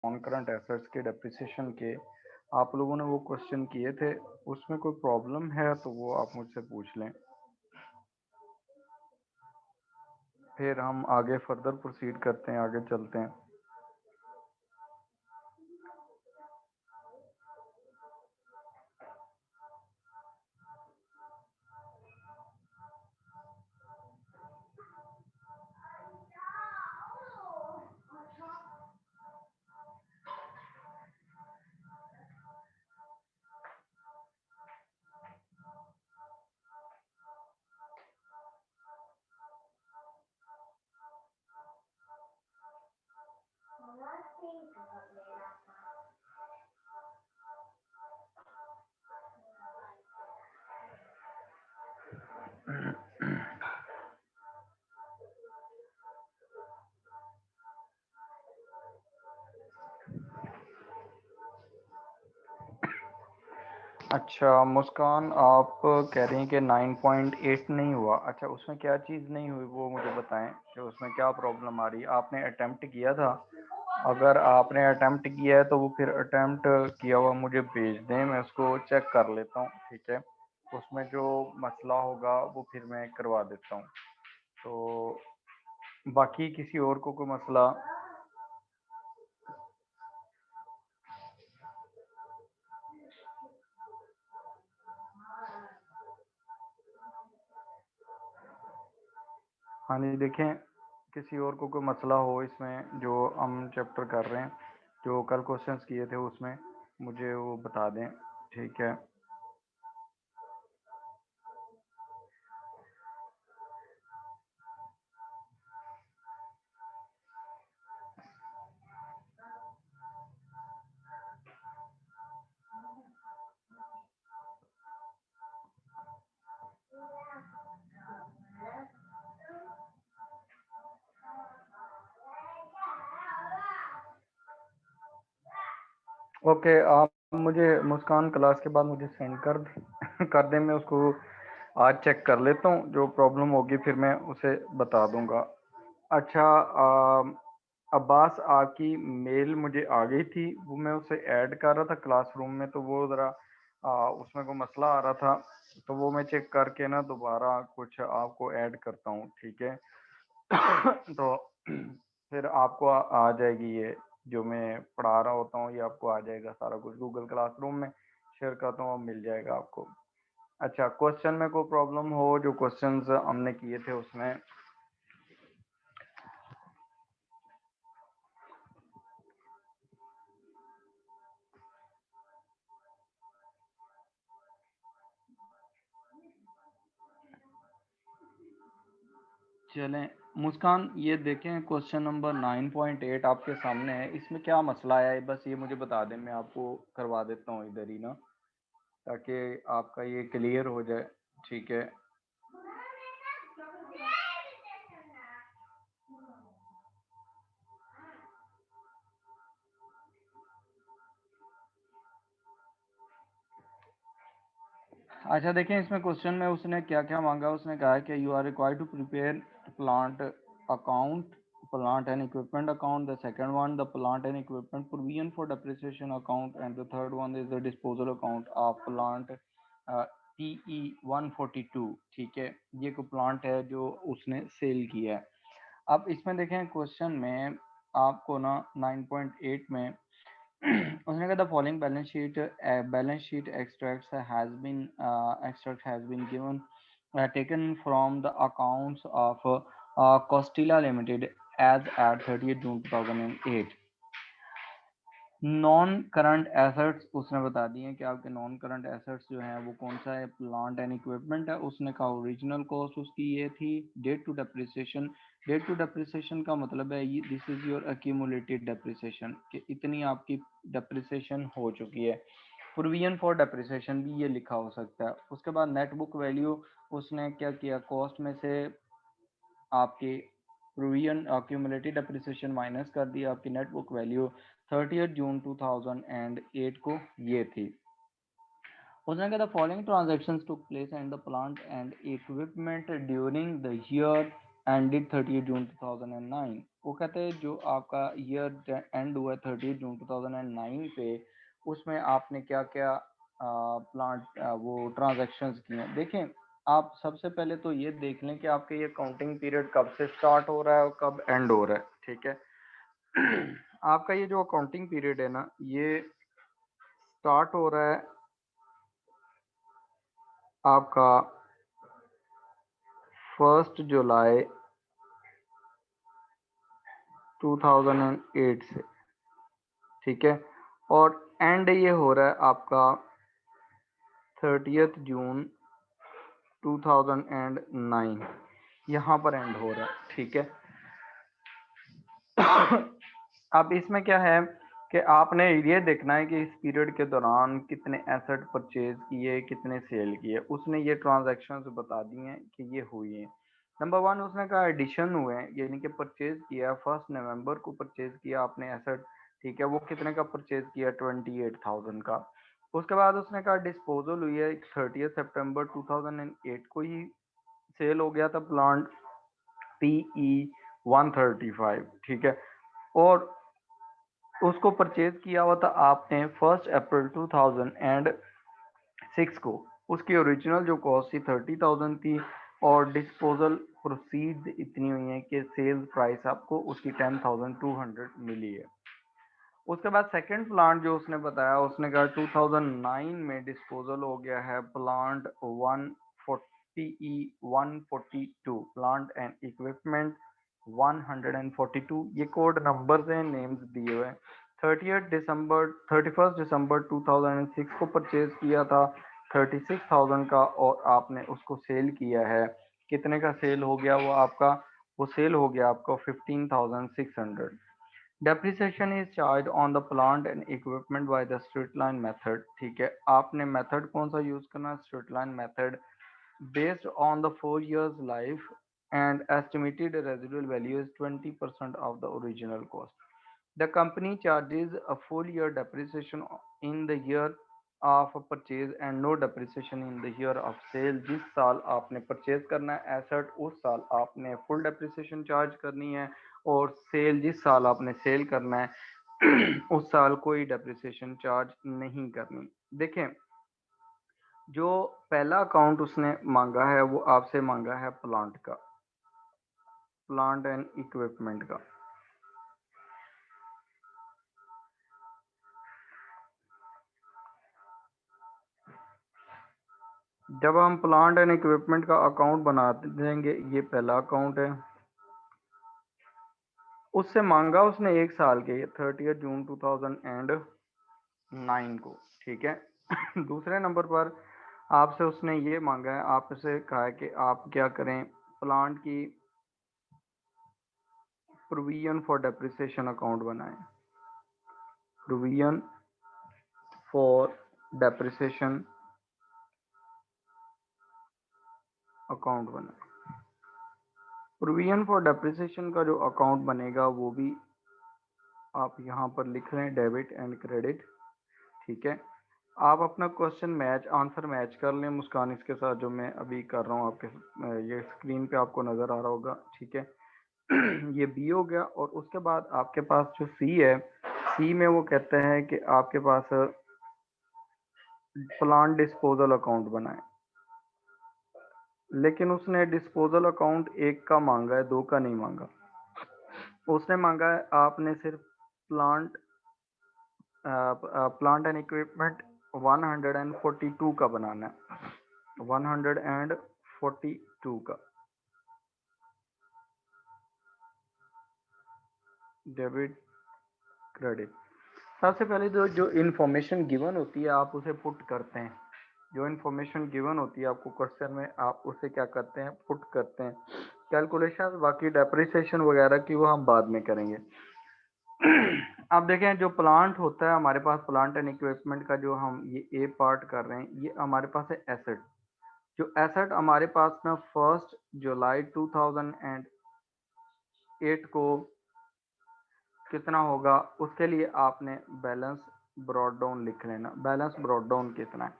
Non current assets के depreciation के आप लोगों ने वो क्वेश्चन किए थे, उसमें कोई प्रॉब्लम है तो वो आप मुझसे पूछ लें, फिर हम आगे फर्दर प्रोसीड करते हैं, आगे चलते हैं। अच्छा मुस्कान, आप कह रही हैं कि 9.8 नहीं हुआ। अच्छा, उसमें क्या चीज़ नहीं हुई वो मुझे बताएं कि उसमें क्या प्रॉब्लम आ रही है। आपने अटेम्प्ट किया था? अगर आपने अटेम्प्ट किया है तो वो फिर अटेम्प्ट किया हुआ मुझे भेज दें, मैं उसको चेक कर लेता हूँ, ठीक है। उसमें जो मसला होगा वो फिर मैं करवा देता हूँ। तो बाकी किसी और को कोई मसला? हाँ जी, देखें किसी और को कोई मसला हो इसमें जो हम चैप्टर कर रहे हैं, जो कल क्वेश्चंस किए थे उसमें, मुझे वो बता दें, ठीक है। ओके, आप मुझे मुस्कान क्लास के बाद मुझे सेंड कर कर दें, मैं उसको आज चेक कर लेता हूँ, जो प्रॉब्लम होगी फिर मैं उसे बता दूंगा। अच्छा, अब्बास, आपकी मेल मुझे आ गई थी, वो मैं उसे ऐड कर रहा था क्लासरूम में, तो वो ज़रा उसमें कोई मसला आ रहा था, तो वो मैं चेक करके ना दोबारा कुछ आपको ऐड करता हूँ, ठीक है। तो फिर आपको आ जाएगी ये, जो मैं पढ़ा रहा होता हूँ ये आपको आ जाएगा, सारा कुछ गूगल क्लासरूम में शेयर करता हूँ, मिल जाएगा आपको। अच्छा, क्वेश्चन में कोई प्रॉब्लम हो, जो क्वेश्चंस हमने किए थे उसमें? चलें मुस्कान, ये देखें क्वेश्चन नंबर 9.8 आपके सामने है, इसमें क्या मसला है बस ये मुझे बता दें, मैं आपको करवा देता हूँ इधर ही ना, ताकि आपका ये क्लियर हो जाए, ठीक है। अच्छा देखें, इसमें क्वेश्चन में उसने क्या क्या मांगा। उसने कहा है कि you are required to prepare plant account, plant and equipment account, the second one the plant and equipment provision for depreciation account, and the third one is the disposal account of plant PE 142, ठीक है। ये कोई plant है जो उसने cell किया है। अब इसमें देखें क्वेश्चन में आपको ना 9.8 में उसने कहा the following balance sheet extract has been given taken from the accounts of Costilla Limited as at 30th June 2008। Non current assets उसने बता दिए कि आपके नॉन करंट एसेट्स जो हैं वो कौन सा है, प्लांट एंड इक्विपमेंट है। उसने कहा ओरिजिनल कॉस्ट उसकी ये थी। Date to depreciation, date to depreciation का मतलब है ये this is your accumulated depreciation, कि इतनी आपकी डेप्रिसिएशन हो चुकी है। प्रोविजन फॉर डेप्रिसिएशन भी ये लिखा हो सकता है। उसके बाद नेट बुक वैल्यू, उसने क्या किया, कॉस्ट में से आपके प्रोविजन एक्यूमुलेटेड डेप्रिसिएशन माइनस कर दिया, आपकी नेट बुक वैल्यू 30 जून 2008 को ये थी। उसने कहा the following transactions took place and the plant and equipment during the year ended 30 जून 2009। वो कहते हैं जो आपका ईयर एंड हुआ है 30 जून 2009 पे, उसमें आपने क्या क्या प्लांट वो ट्रांजैक्शंस किए हैं। देखें, आप सबसे पहले तो ये देख लें कि आपके ये काउंटिंग पीरियड कब से स्टार्ट हो रहा है और कब एंड हो रहा है, ठीक है। आपका ये जो अकाउंटिंग पीरियड है ना, ये स्टार्ट हो रहा है आपका 1 जुलाई 2008 से, ठीक है। और एंड ये हो रहा है आपका 30 जून 2009, यहाँ पर एंड हो रहा है, ठीक है। अब इसमें क्या है कि आपने ये देखना है कि इस पीरियड के दौरान कितने एसेट परचेज किए, कितने सेल किए। उसने ये ट्रांजैक्शंस बता दी हैं कि ये हुई हैं। नंबर 1 उसने कहा एडिशन हुए हैं, यानी कि परचेज किया 1 नवंबर को परचेज किया आपने एसेट, ठीक है। वो कितने का परचेज किया? 28,000 का। उसके बाद उसने कहा डिस्पोजल हुई है 30 सितंबर 2008 को ही सेल हो गया था प्लांट PE135, ठीक है। और उसको परचेज किया हुआ था आपने 1 अप्रैल 2006 को। उसकी ओरिजिनल जो कॉस्ट थी 30,000 थी और डिस्पोजल प्रोसीड्स इतनी हुई है कि सेल्स प्राइस आपको उसकी 10,200 मिली है। उसके बाद सेकंड प्लांट जो उसने बताया, उसने कहा 2009 में डिस्पोजल हो गया है प्लांट 142 प्लांट एंड इक्विपमेंट 142। ये कोड नंबर्स हैं, नेम्स दिए हुए हैं। 31 दिसंबर 2006 को परचेज किया था 36,000 का और आपने उसको सेल किया है। कितने का सेल हो गया वो आपका? वो सेल हो गया आपका 15,600। Depreciation is charge on the plant and equipment by the straight line method, ठीक है। आपने मेथड कौन सा यूज करना है? Straight line method. Based on the 4 years life and estimated residual value is 20% of the original cost. The company charges a full year depreciation in the year of purchase and no depreciation in the year of sale. जिस साल आपने purchase करना है asset, उस साल आपने full depreciation charge करनी है, और सेल जिस साल आपने सेल करना है उस साल कोई डेप्रिसिएशन चार्ज नहीं करनी। देखें, जो पहला अकाउंट उसने मांगा है वो आपसे मांगा है प्लांट का, प्लांट एंड इक्विपमेंट का। जब हम प्लांट एंड इक्विपमेंट का अकाउंट बनाते देंगे, ये पहला अकाउंट है। उससे मांगा उसने 1 साल के 30 जून 2009 को, ठीक है। दूसरे नंबर पर आपसे उसने ये मांगा है, आपसे कहा है कि आप क्या करें, प्लांट की प्रोविजन फॉर डेप्रिसिएशन अकाउंट बनाएं। प्रोविजन फॉर डेप्रिसिएशन अकाउंट बनाएं। प्रोविजन फॉर डेप्रिसिएशन का जो अकाउंट बनेगा वो भी आप यहाँ पर लिख रहे हैं, डेबिट एंड क्रेडिट, ठीक है। आप अपना क्वेश्चन मैच आंसर मैच कर लें मुस्कान इसके साथ, जो मैं अभी कर रहा हूँ आपके ये स्क्रीन पे आपको नज़र आ रहा होगा, ठीक है। ये बी हो गया। और उसके बाद आपके पास जो सी है, सी में वो कहते हैं कि आपके पास प्लांट डिस्पोजल अकाउंट बनाए। लेकिन उसने डिस्पोजल अकाउंट 1 का मांगा है, 2 का नहीं मांगा। उसने मांगा है आपने सिर्फ प्लांट प्लांट एंड इक्विपमेंट 142 का बनाना है, 142 का। Debit credit. सबसे पहले जो इन्फॉर्मेशन गिवन होती है आप उसे पुट करते हैं। जो इन्फॉर्मेशन गिवन होती है आपको क्वेश्चन में, आप उसे क्या करते हैं? पुट करते हैं। कैलकुलेशन बाकी डेप्रिसिएशन वगैरह की वो हम बाद में करेंगे। अब देखें, जो प्लांट होता है हमारे पास, प्लांट एंड इक्विपमेंट का जो हम ये ए पार्ट कर रहे हैं, ये हमारे पास है एसेट। जो एसेट हमारे पास ना 1 जुलाई 2008 को कितना होगा, उसके लिए आपने बैलेंस ब्रॉड डाउन लिख लेना। बैलेंस ब्रॉड डाउन कितना है?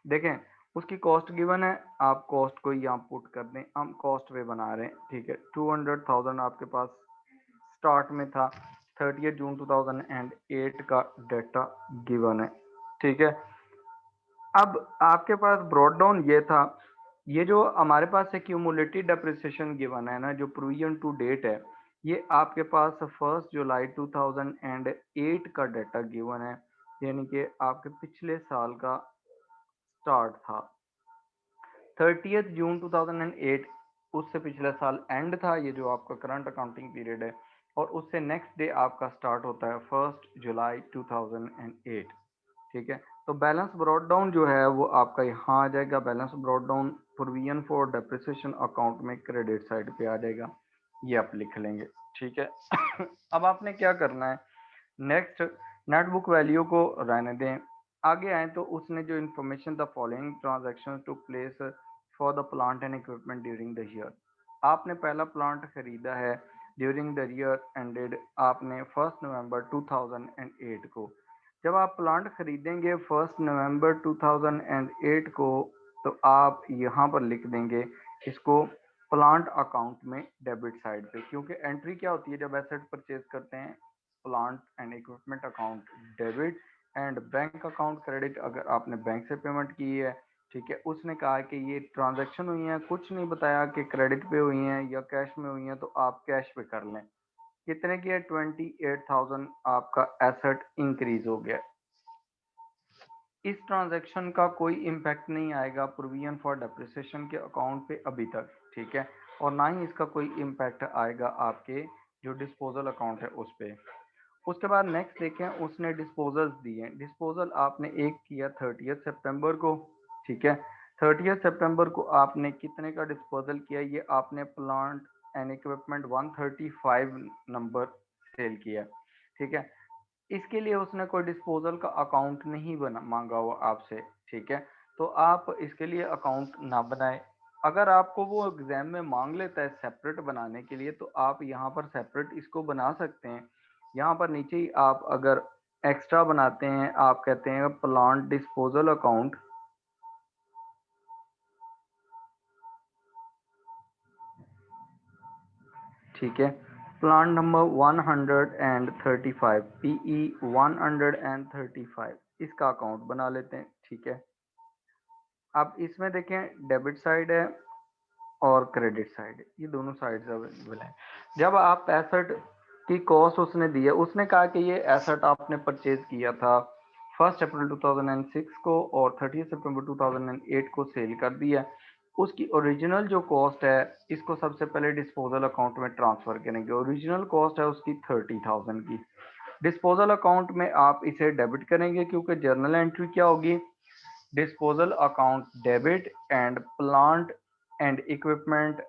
देखें, उसकी कॉस्ट गिवन है, आप कॉस्ट को यहाँ पुट कर दें। हम कॉस्ट पे बना रहे हैं, ठीक है। 200,000 आपके पास स्टार्ट में था 30 जून 2008 का डाटा गिवन है, ठीक है। अब आपके पास ब्रॉड डाउन ये था, ये जो हमारे पास है क्यूमुलेटिव डेप्रिसिएशन गिवन है ना, जो प्रोविजन टू डेट है, ये आपके पास 1 जुलाई 2008 का डाटा गिवन है, यानी कि आपके पिछले साल का स्टार्ट था 30 जून 2008, उससे पिछले साल एंड था, ये जो आपका करंट अकाउंटिंग पीरियड है, और उससे नेक्स्ट डे आपका स्टार्ट होता है 1 जुलाई 2008, ठीक है। तो बैलेंस ब्रॉड डाउन जो है वो आपका यहाँ आ जाएगा, balance brought down provision for depreciation account में क्रेडिट साइड पे आ जाएगा, ये आप लिख लेंगे, ठीक है। अब आपने क्या करना है, नेक्स्ट नेट बुक वैल्यू को रहने दें, आगे आए तो उसने जो information the following transaction to place for the plant and equipment during the year, आपने पहला प्लांट खरीदा है ड्यूरिंग द ईयर एंडेड आपने 1 नवंबर 2008 को, जब आप प्लांट खरीदेंगे 1 नवंबर 2008 को, तो आप यहाँ पर लिख देंगे इसको प्लांट अकाउंट में डेबिट साइड पे, क्योंकि एंट्री क्या होती है जब एसेट परचेज करते हैं, plant and equipment account debit and bank account credit, अगर आपने बैंक से पेमेंट की है, ठीक है। उसने कहा कि ये ट्रांजैक्शन हुई है, कुछ नहीं बताया कि क्रेडिट पे हुई हैं या कैश में हुई हैं, तो आप कैश पे कर लें, कितने की है 28,000, आपका एसेट इंक्रीज हो गया। इस ट्रांजैक्शन का कोई इम्पैक्ट नहीं आएगा प्रोविजन फॉर डेप्रिसिएशन के अकाउंट पे अभी तक, ठीक है, और ना ही इसका कोई इम्पैक्ट आएगा आपके जो डिस्पोजल अकाउंट है उस पे। उसके बाद नेक्स्ट देखें, उसने डिस्पोजल्स दिए, डिस्पोजल आपने एक किया 30 सितंबर को, ठीक है। 30 सितंबर को आपने कितने का डिस्पोजल किया, ये आपने plant and equipment 135 number sale किया, ठीक है। इसके लिए उसने कोई डिस्पोजल का अकाउंट नहीं बना मांगा हुआ आपसे, ठीक है। तो आप इसके लिए अकाउंट ना बनाए, अगर आपको वो एग्जाम में मांग लेता है सेपरेट बनाने के लिए, तो आप यहाँ पर सेपरेट इसको बना सकते हैं। यहाँ पर नीचे ही आप अगर एक्स्ट्रा बनाते हैं, आप कहते हैं प्लांट डिस्पोजल अकाउंट, ठीक है, प्लांट नंबर 135 PE 135, इसका अकाउंट बना लेते हैं, ठीक है। अब इसमें देखें डेबिट साइड है और क्रेडिट साइड, ये दोनों साइड अवेलेबल है। जब आप एसेट की कॉस्ट उसने दी है, उसने कहा कि ये एसेट आपने परचेज किया था 1 अप्रैल 2006 को और 30 सितंबर 2008 को सेल कर दिया, उसकी ओरिजिनल जो कॉस्ट है इसको सबसे पहले डिस्पोजल अकाउंट में ट्रांसफर करेंगे, ओरिजिनल कॉस्ट है उसकी 30,000 की, डिस्पोजल अकाउंट में आप इसे डेबिट करेंगे, क्योंकि जर्नल एंट्री क्या होगी, disposal account debit and plant and equipment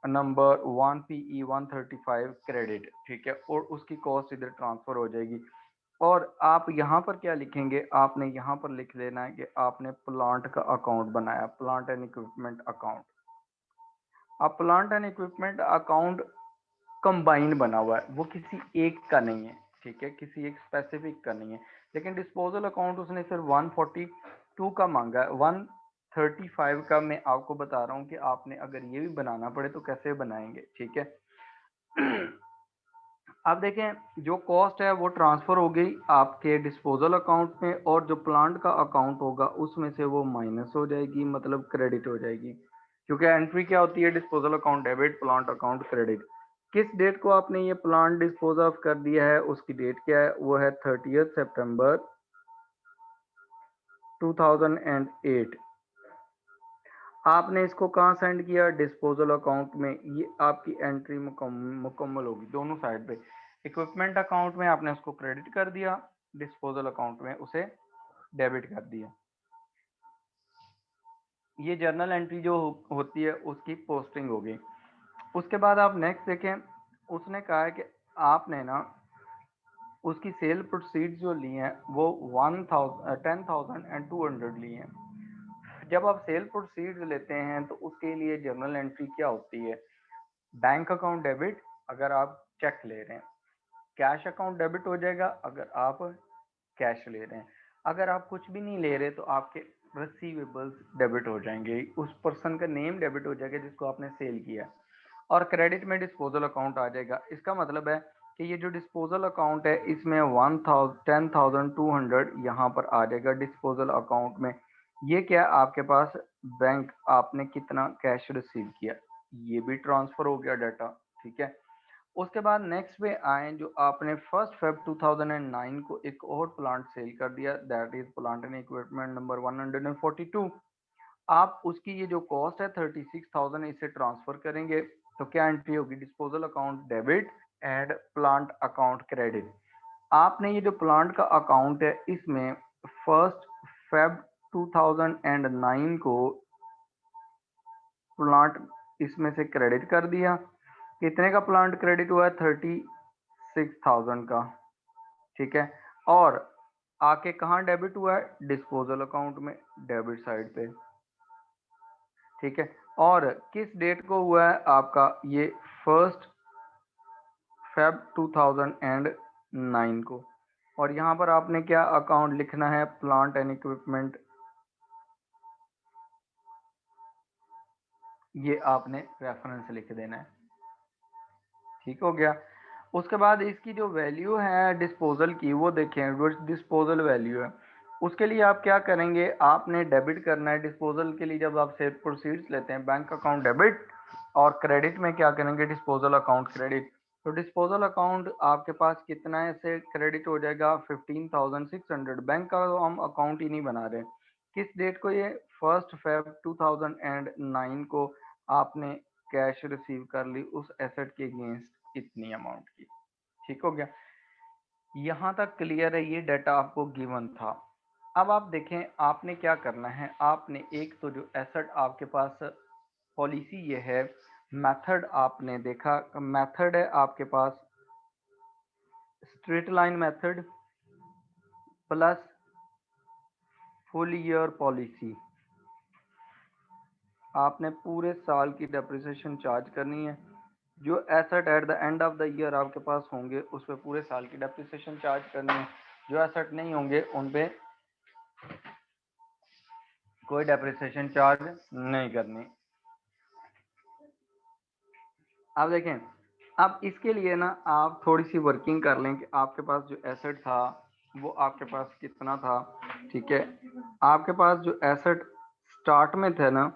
number 1 PE 135 credit, ठीक है, और उसकी कॉस्ट इधर ट्रांसफर हो जाएगी। और आप यहाँ पर क्या लिखेंगे, आपने यहाँ पर लिख लेना है कि आपने प्लांट का अकाउंट बनाया, प्लांट एंड इक्विपमेंट अकाउंट। अब plant and equipment account combine बना हुआ है, वो किसी एक का नहीं है, ठीक है, किसी एक स्पेसिफिक का नहीं है, लेकिन डिस्पोजल अकाउंट उसने सिर्फ 142 का मांगा है, 135 का मैं आपको बता रहा हूँ कि आपने अगर ये भी बनाना पड़े तो कैसे बनाएंगे, ठीक है। अब देखें जो कॉस्ट है वो ट्रांसफर हो गई आपके डिस्पोजल अकाउंट में, और जो प्लांट का अकाउंट होगा उसमें से वो माइनस हो जाएगी, मतलब क्रेडिट हो जाएगी, क्योंकि एंट्री क्या होती है, disposal account debit, plant account credit. किस डेट को आपने ये प्लांट डिस्पोज ऑफ कर दिया है, उसकी डेट क्या है, वो है 30 सितंबर 2008। आपने इसको कहाँ सेंड किया, डिस्पोजल अकाउंट में, ये आपकी एंट्री मुकम्मल होगी दोनों साइड पे, इक्विपमेंट अकाउंट में आपने उसको क्रेडिट कर दिया, डिस्पोजल अकाउंट में उसे डेबिट कर दिया। ये जर्नल एंट्री जो होती है उसकी पोस्टिंग होगी। उसके बाद आप नेक्स्ट देखें, उसने कहा है कि आपने ना उसकी सेल प्रोसीड जो ली हैं वो 10,200 ली हैं। जब आप सेल प्रोसीड लेते हैं तो उसके लिए जर्नल एंट्री क्या होती है, बैंक अकाउंट डेबिट अगर आप चेक ले रहे हैं, कैश अकाउंट डेबिट हो जाएगा अगर आप कैश ले रहे हैं, अगर आप कुछ भी नहीं ले रहे तो आपके रिसीवेबल्स डेबिट हो जाएंगे, उस पर्सन का नेम डेबिट हो जाएगा जिसको आपने सेल किया, और क्रेडिट में डिस्पोजल अकाउंट आ जाएगा। इसका मतलब है कि ये जो डिस्पोजल अकाउंट है इसमें 10,200 यहाँ पर आ जाएगा डिस्पोजल अकाउंट में। ये क्या आपके पास बैंक आपने कितना कैश रिसीव किया, ये भी ट्रांसफर हो गया डाटा। ठीक है, उसके बाद नेक्स्ट पे आए जो आपने 1 Feb 2009 को एक और प्लांट सेल कर दिया, that is plant and equipment number 142। आप उसकी ये जो कॉस्ट है 36,000 इसे ट्रांसफर करेंगे तो क्या एंट्री होगी, disposal account debit and plant account credit. आपने ये जो प्लांट का अकाउंट है इसमें 1 Feb 2009 को प्लांट इसमें से क्रेडिट कर दिया। कितने का प्लांट क्रेडिट हुआ है, 36,000 का। ठीक है, और आके कहाँ डेबिट हुआ है, डिस्पोजल अकाउंट में डेबिट साइड पे। ठीक है, और किस डेट को हुआ है आपका, ये 1 Feb 2009 को। और यहाँ पर आपने क्या अकाउंट लिखना है, प्लांट एंड इक्विपमेंट, ये आपने रेफरेंस लिख देना है। ठीक हो गया। उसके बाद इसकी जो वैल्यू है डिस्पोजल की वो देखें, डिस्पोजल वैल्यू है उसके लिए आप क्या करेंगे, आपने डेबिट करना है डिस्पोजल के लिए। जब आप सेल प्रोसीड्स लेते हैं बैंक अकाउंट डेबिट और क्रेडिट में क्या करेंगे, डिस्पोजल अकाउंट क्रेडिट। तो डिस्पोजल अकाउंट आपके पास कितना है, से क्रेडिट हो जाएगा 15,600। बैंक का तो हम अकाउंट ही नहीं बना रहे। किस डेट को, ये 1 Feb 2009 को आपने कैश रिसीव कर ली उस एसेट के अगेंस्ट इतनी अमाउंट की। ठीक हो गया, यहाँ तक क्लियर है, ये डाटा आपको गिवन था। अब आप देखें आपने क्या करना है, आपने एक तो जो एसेट आपके पास पॉलिसी ये है, मेथड आपने देखा, मेथड है आपके पास straight line method plus full year policy. आपने पूरे साल की डेप्रिसिएशन चार्ज करनी है। जो asset at the end of the year आपके पास होंगे उस पर पूरे साल की डेप्रिसिएशन चार्ज करनी है। जो एसेट नहीं होंगे उन पे कोई डेप्रिसिएशन चार्ज नहीं करनी। अब देखें, अब इसके लिए ना आप थोड़ी सी वर्किंग कर लें कि आपके पास जो एसेट था वो आपके पास कितना था। ठीक है, आपके पास जो एसेट स्टार्ट में थे ना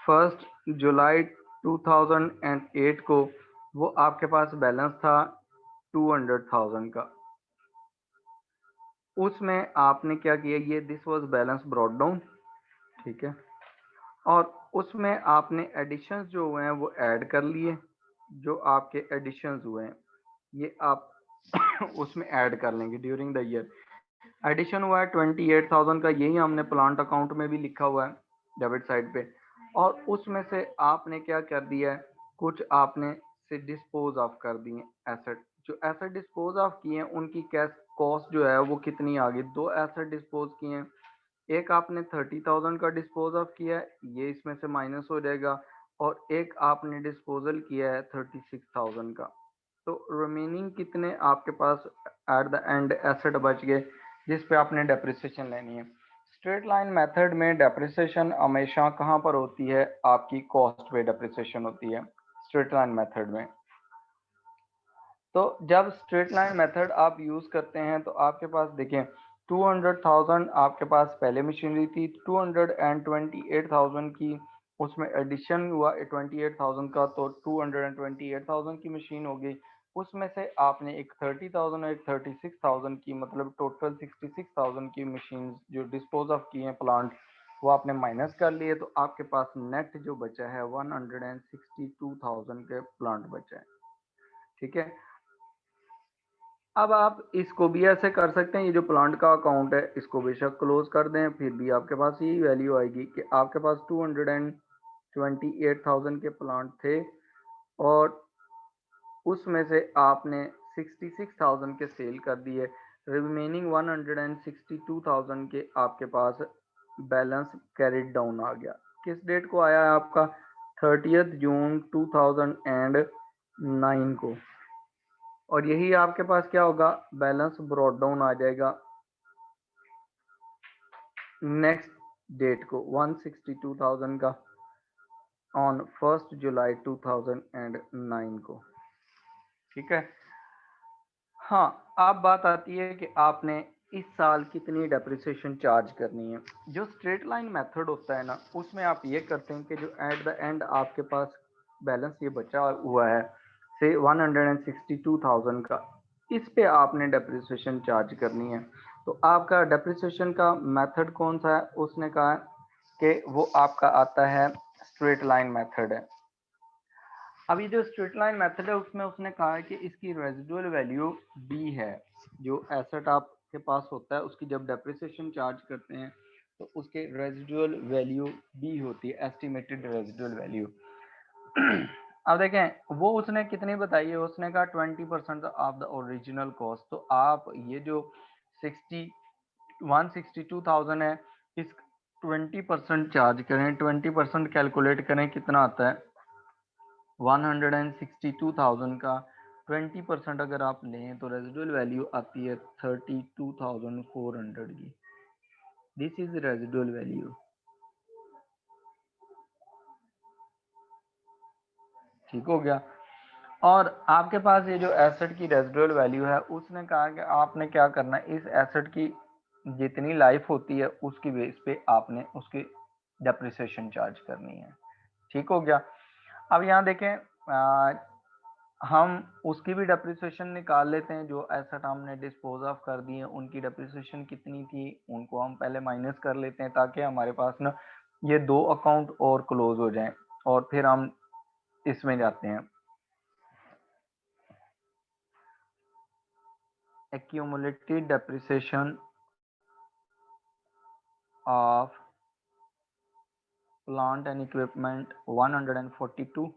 1 जुलाई 2008 को, वो आपके पास बैलेंस था 200,000 का। उसमें आपने क्या किया, ये this was balance brought down. ठीक है, और उसमें आपने एडिशंस जो हुए हैं वो ऐड कर लिए। जो आपके एडिशंस हुए हैं ये आप उसमें ऐड कर लेंगे ड्यूरिंग द ईयर। एडिशन हुआ है 28,000 का, यही हमने प्लांट अकाउंट में भी लिखा हुआ है डेबिट साइड पे। और उसमें से आपने क्या कर दिया है, कुछ आपने से डिस्पोज ऑफ कर दिए एसेट। जो एसेट डिस्पोज ऑफ किए हैं उनकी कैश कॉस्ट जो है वो कितनी आ गई, दो एसेट डिस्पोज किए हैं। एक आपने 30,000 का डिस्पोज ऑफ किया है, ये इसमें से माइनस हो जाएगा। और एक आपने डिस्पोजल किया है 36,000 का। तो रिमेनिंग कितने आपके पास एट द एंड एसेट बच गए जिस पे आपने डेप्रिसिएशन लेनी है। स्ट्रेट लाइन मेथड में डेप्रिसिएशन हमेशा कहाँ पर होती है, आपकी कॉस्ट पे डेप्रिसिएशन होती है स्ट्रेट लाइन मेथड में। तो जब स्ट्रेट लाइन मेथड आप यूज करते हैं तो आपके पास देखें 200,000 आपके पास पहले मशीनरी थी, 228,000 की उसमें एडिशन हुआ 28,000 का, तो 228,000 की मशीन हो गई। उसमें से आपने एक 30,000 और एक 36,000 की, मतलब टोटल 66,000 की मशीन जो डिस्पोज ऑफ की हैं प्लांट, वो आपने माइनस कर लिए। तो आपके पास नेट जो बचा है 162,000 के प्लांट बचा है। ठीक है, अब आप इसको भी ऐसे कर सकते हैं, ये जो प्लांट का अकाउंट है इसको बेशक क्लोज कर दें, फिर भी आपके पास यही वैल्यू आएगी कि आपके पास 228,000 के प्लांट थे और उसमें से आपने 66,000 के सेल कर दिए। रिमेनिंग 162,000 के आपके पास बैलेंस कैरिड डाउन आ गया। किस डेट को आया है आपका, 30 जून 2009 को। और यही आपके पास क्या होगा, बैलेंस ब्रॉट डाउन आ जाएगा नेक्स्ट डेट को 162,000 का ऑन 1 जुलाई 2009 को। ठीक है। हाँ, अब बात आती है कि आपने इस साल कितनी डेप्रिसिएशन चार्ज करनी है। जो स्ट्रेट लाइन मेथड होता है ना, उसमें आप ये करते हैं कि जो एट द एंड आपके पास बैलेंस ये बचा हुआ है से 162,000 का, इस पे आपने डेप्रिसिएशन चार्ज करनी है। तो आपका डेप्रिसिएशन का मेथड कौन सा है, उसने कहा कि वो आपका आता है स्ट्रेट लाइन मेथड है। अब ये जो स्ट्रेट लाइन मेथड है उसमें उसने कहा है कि इसकी रेजिडुअल वैल्यू बी है। जो एसेट आपके पास होता है उसकी जब डेप्रिसिएशन चार्ज करते हैं तो उसके रेजिडुअल वैल्यू बी होती है, एस्टिमेटेड रेजिडुअल वैल्यू। अब देखें वो उसने कितनी बताई है, उसने कहा 20% ऑफ द ओरिजिनल कॉस्ट। तो आप ये जो 162,000 है, इस 20% चार्ज करें, 20% कैलकुलेट करें कितना आता है 162,000 का 20% अगर आप लें तो रेजिडुअल वैल्यू आती है 32,400 की। This is residual value. ठीक हो गया। और आपके पास ये जो एसेट की रेजिडुअल वैल्यू है, उसने कहा कि आपने क्या करना है, इस एसेट की जितनी लाइफ होती है उसकी बेस पे आपने उसकी डेप्रिसिएशन चार्ज करनी है। ठीक हो गया। अब यहाँ देखें हम उसकी भी डेप्रिसिएशन निकाल लेते हैं। जो एसेट हमने डिस्पोज ऑफ कर दिए उनकी डेप्रिसिएशन कितनी थी, उनको हम पहले माइनस कर लेते हैं ताकि हमारे पास ना ये दो अकाउंट और क्लोज हो जाएं, और फिर हम इसमें जाते हैं। Accumulated depreciation of plant and equipment 142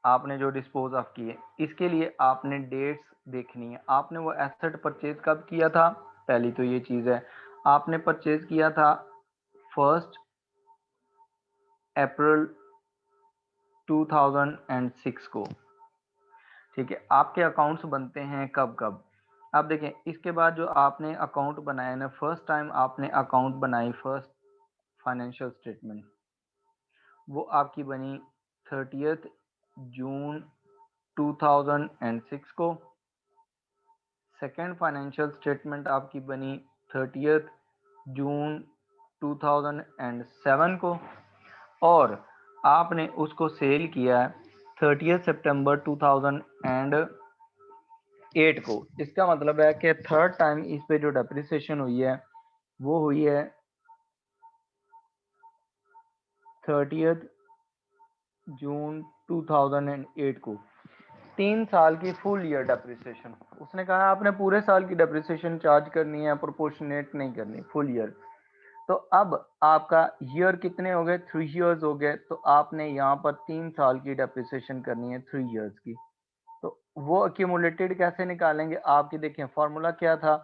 आपने जो डिस्पोज ऑफ किए, इसके लिए आपने डेट्स देखनी है। आपने वो एसेट परचेज कब किया था, पहली तो ये चीज है, आपने परचेज किया था 1 अप्रैल 2006 को। ठीक है। आपके अकाउंट्स बनते हैं कब कब, अब देखें इसके बाद जो आपने अकाउंट बनाया ना, फर्स्ट टाइम आपने अकाउंट बनाई, फर्स्ट फाइनेंशियल स्टेटमेंट वो आपकी बनी 30 जून 2006 को। सेकेंड फाइनेंशियल स्टेटमेंट आपकी बनी 30 जून 2007 को, और आपने उसको सेल किया है 30 सितंबर 2008 को। इसका मतलब है कि थर्ड टाइम इस पे जो डेप्रिसिएशन हुई है वो हुई है 30 जून 2008 को। 3 साल की फुल ईयर डेप्रिसिएशन। उसने कहा आपने पूरे साल की डेप्रिसिएशन चार्ज करनी है, प्रोपोर्शनेट नहीं करनी, फुल ईयर। तो अब आपका ईयर कितने हो गए, 3 इयर्स हो गए। तो आपने यहाँ पर 3 साल की डेप्रिसिएशन करनी है 3 इयर्स की। तो वो एक्यूमुलेटेड कैसे निकालेंगे, आपकी देखें फॉर्मूला क्या था।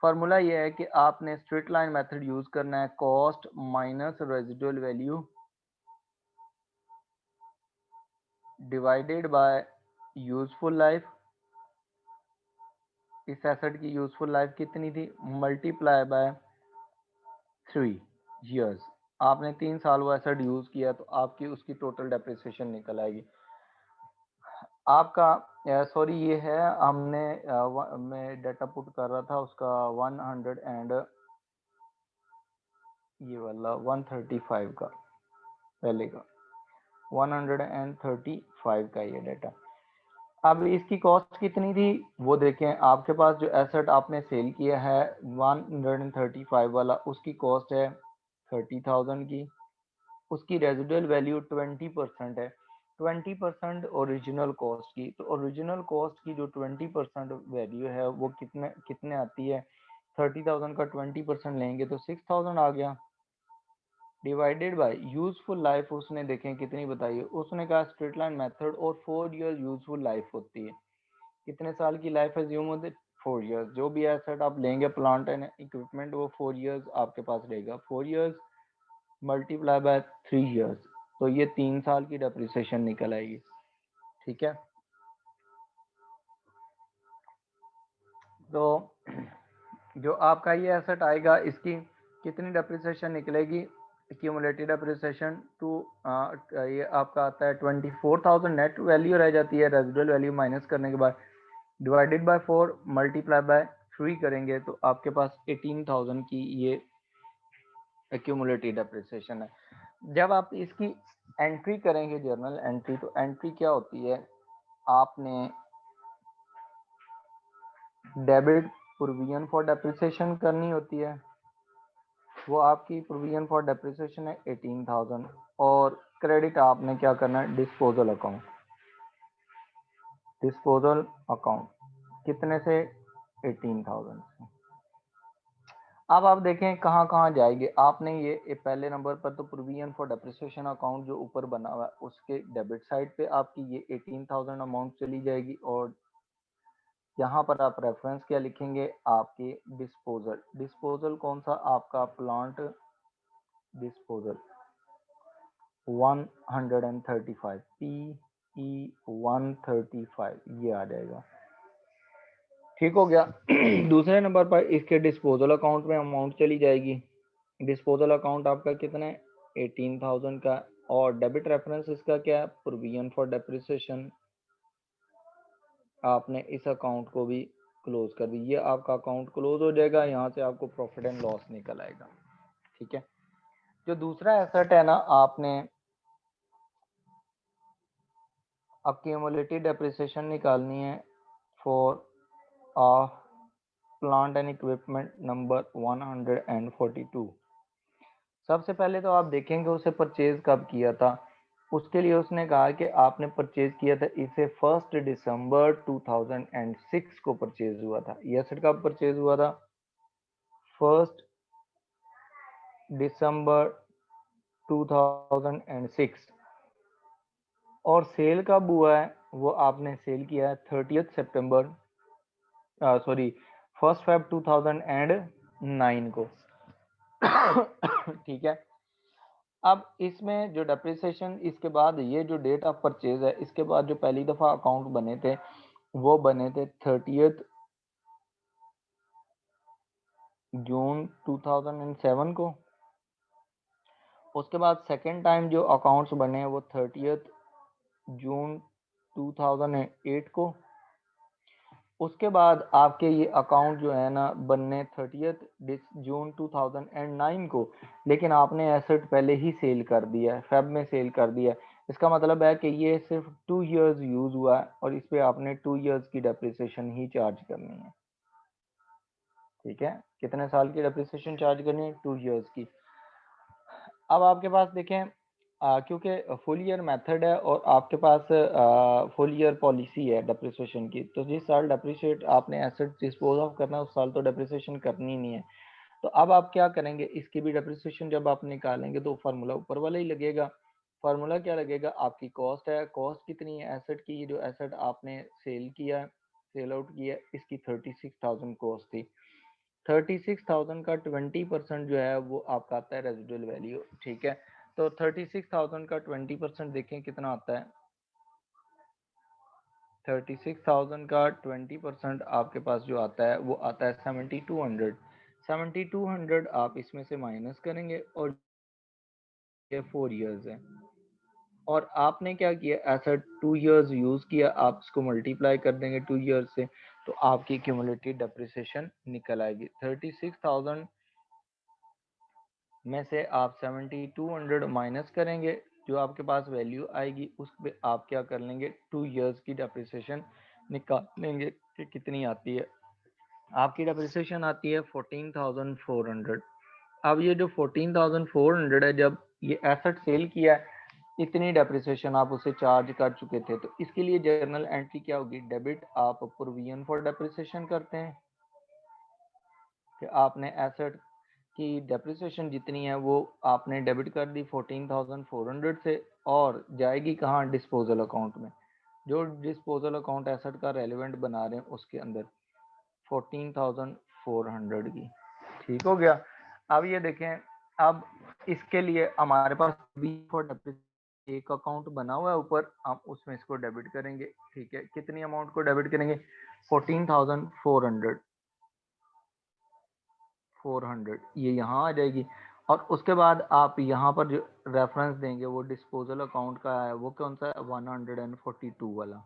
फॉर्मूला ये है कि आपने स्ट्रेट लाइन मेथड यूज करना है, cost minus residual value divided by useful life. इस एसेट की यूजफुल लाइफ कितनी थी, मल्टीप्लाई बाय 3 इयर्स। आपने 3 साल वो एसेट यूज किया तो आपकी उसकी टोटल डेप्रिसिएशन निकल आएगी। आपका सॉरी ये है, हमने मैं डाटा पुट कर रहा था उसका 100 एंड ये वाला 135 का, पहले का 135 का ये डाटा। अब इसकी कॉस्ट कितनी थी वो देखें। आपके पास जो एसेट आपने सेल किया है 135 वाला, उसकी कॉस्ट है 30,000 की। उसकी रेजिडुअल वैल्यू 20% है, 20% ओरिजिनल कॉस्ट की। तो ओरिजिनल कॉस्ट की जो 20% वैल्यू है वो कितने कितने आती है, 30,000 का 20% लेंगे तो 6,000 आ गया, डिवाइडेड बाय यूजफुल लाइफ उसने देखें कितनी बताई है। उसने कहा स्ट्रेट लाइन मेथड और 4 ईयर यूजफुल लाइफ होती है। कितने साल की लाइफ एज्यूम होती है, 4 इयर्स। जो भी एसेट आप लेंगे प्लांट एंड इक्विपमेंट वो 4 इयर्स आपके पास रहेगा। 4 इयर्स मल्टीप्लाई बाय 3 इयर्स, तो ये 3 साल की डेप्रिसिएशन निकल आएगी। ठीक है। तो जो आपका ये एसेट आएगा इसकी कितनी डेप्रिसिएशन निकलेगी, एक्यूमुलेटेड डेप्रिसिएशन टू ये आपका आता है 24,000 नेट वैल्यू रह जाती है रेजिडुअल वैल्यू माइनस करने के बाद, डिवाइडेड बाय 4 मल्टीप्लाई बाय 3 करेंगे तो आपके पास 18,000 की ये एक्यूमुलेटेड डेप्रिसिएशन है। जब आप इसकी एंट्री करेंगे जर्नल एंट्री, तो एंट्री क्या होती है, आपने डेबिट प्रोविजन फॉर डेप्रिसिएशन करनी होती है, वो आपकी प्रोविजन फॉर डेप्रिसिएशन है 18,000, और क्रेडिट आपने क्या करना है, डिस्पोजल अकाउंट, डिस्पोजल अकाउंट कितने से, 18,000 से। अब आप देखें कहाँ कहाँ जाएंगे, आपने ये पहले नंबर पर तो प्रोविजन फॉर डेप्रिसिएशन अकाउंट जो ऊपर बना हुआ है उसके डेबिट साइड पे आपकी ये 18,000 अमाउंट चली जाएगी, और यहाँ पर आप रेफरेंस क्या लिखेंगे, आपके डिस्पोजल, डिस्पोजल कौन सा, आपका प्लांट डिस्पोजल 135 PE135 ये आ जाएगा, ठीक हो गया। दूसरे नंबर पर इसके डिस्पोजल अकाउंट में अमाउंट चली जाएगी, डिस्पोजल अकाउंट आपका कितना है 18,000 का, और डेबिट रेफरेंस इसका क्या है, प्रोविजन फॉर डेप्रिसिएशन, आपने इस अकाउंट को भी क्लोज कर दी, ये आपका अकाउंट क्लोज हो जाएगा, यहाँ से आपको प्रॉफिट एंड लॉस निकल आएगा, ठीक है। जो दूसरा एसेट है ना, आपने accumulated डेप्रिसिएशन निकालनी है for plant and equipment number 142। सबसे पहले तो आप देखेंगे उसे परचेज कब किया था, उसके लिए उसने कहा कि आपने परचेज किया था इसे 1 दिसंबर 2006 को परचेज हुआ था, ये एसेट कब परचेज हुआ था, 1 दिसंबर 2006, और सेल कब हुआ है, वो आपने सेल किया है 30 सितंबर सॉरी 1 फेब 2009 को। ठीक है। अब इसमें जो डेप्रिसिएशन इसके बाद ये जो डेट ऑफ परचेज है, इसके बाद जो पहली दफा अकाउंट बने थे वो बने थे 30 जून 2007 को। उसके बाद सेकेंड टाइम जो अकाउंट्स बने वो 30 जून 2008 को। उसके बाद आपके ये अकाउंट जो है ना बनने 30 जून 2009 को, लेकिन आपने एसेट पहले ही सेल कर दिया है, फेब में सेल कर दिया है। इसका मतलब है कि ये सिर्फ 2 इयर्स यूज हुआ है और इस पे आपने 2 इयर्स की डेप्रिसिएशन ही चार्ज करनी है, ठीक है। कितने साल की डेप्रिसिएशन चार्ज करनी है, 2 इयर्स की। अब आपके पास देखें क्योंकि फुल ईयर मेथड है और आपके पास फुल ईयर पॉलिसी है डेप्रिसिएशन की, तो जिस साल डेप्रिशिएट आपने एसेट डिस्पोज ऑफ करना है उस साल तो डेप्रिसिएशन करनी नहीं है। तो अब आप क्या करेंगे, इसकी भी डेप्रिसिएशन जब आप निकालेंगे तो फार्मूला ऊपर वाला ही लगेगा। फार्मूला क्या लगेगा, आपकी कॉस्ट है, कॉस्ट कितनी है एसेट की, जो एसेट आपने सेल किया, सेल आउट किया, इसकी 36,000 कॉस्ट थी। 36,000 का 20% जो है वो आपका आता है रेजिडुअल वैल्यू, ठीक है। तो 36,000 का 20% देखें कितना आता है, 36,000 का 20% आपके पास जो आता है वो आता है 7200। 7200 आप इसमें से माइनस करेंगे और ये 4 इयर्स है, और आपने क्या किया, ऐसा 2 इयर्स यूज किया, आप इसको मल्टीप्लाई कर देंगे 2 इयर्स से, तो आपकी क्यूमुलेटिव डेप्रिसिएशन निकल आएगी। 36,000 में से आप 7200 माइनस करेंगे, जो आपके पास वैल्यू आएगी उस पे आप क्या कर लेंगे, 2 इयर्स की डेप्रिसिएशन निकाल लेंगे कि कितनी आती है। आपकी डेप्रिसिएशन आती है 14,400। अब ये जो 14,400 है, जब ये एसेट सेल किया है इतनी डेप्रिसिएशन आप उसे चार्ज कर चुके थे, तो इसके लिए जर्नल एंट्री क्या होगी, डेबिट आप प्रोविजन फॉर डेप्रिसिएशन करते हैं कि आपने एसेट की डेप्रिसिएशन जितनी है वो आपने डेबिट कर दी 14,400 से, और जाएगी कहाँ, डिस्पोजल अकाउंट में, जो डिस्पोजल अकाउंट एसेट का रेलिवेंट बना रहे हैं उसके अंदर 14,400 की, ठीक हो गया। अब ये देखें, अब इसके लिए हमारे पास एक अकाउंट बना हुआ है ऊपर, हम उसमें इसको डेबिट करेंगे, ठीक है। कितनी अमाउंट को डेबिट करेंगे, 14,400 ये यहाँ आ जाएगी, और उसके बाद आप यहाँ पर जो रेफरेंस देंगे वो डिस्पोजल अकाउंट का है, वो कौन सा है, 142 वाला।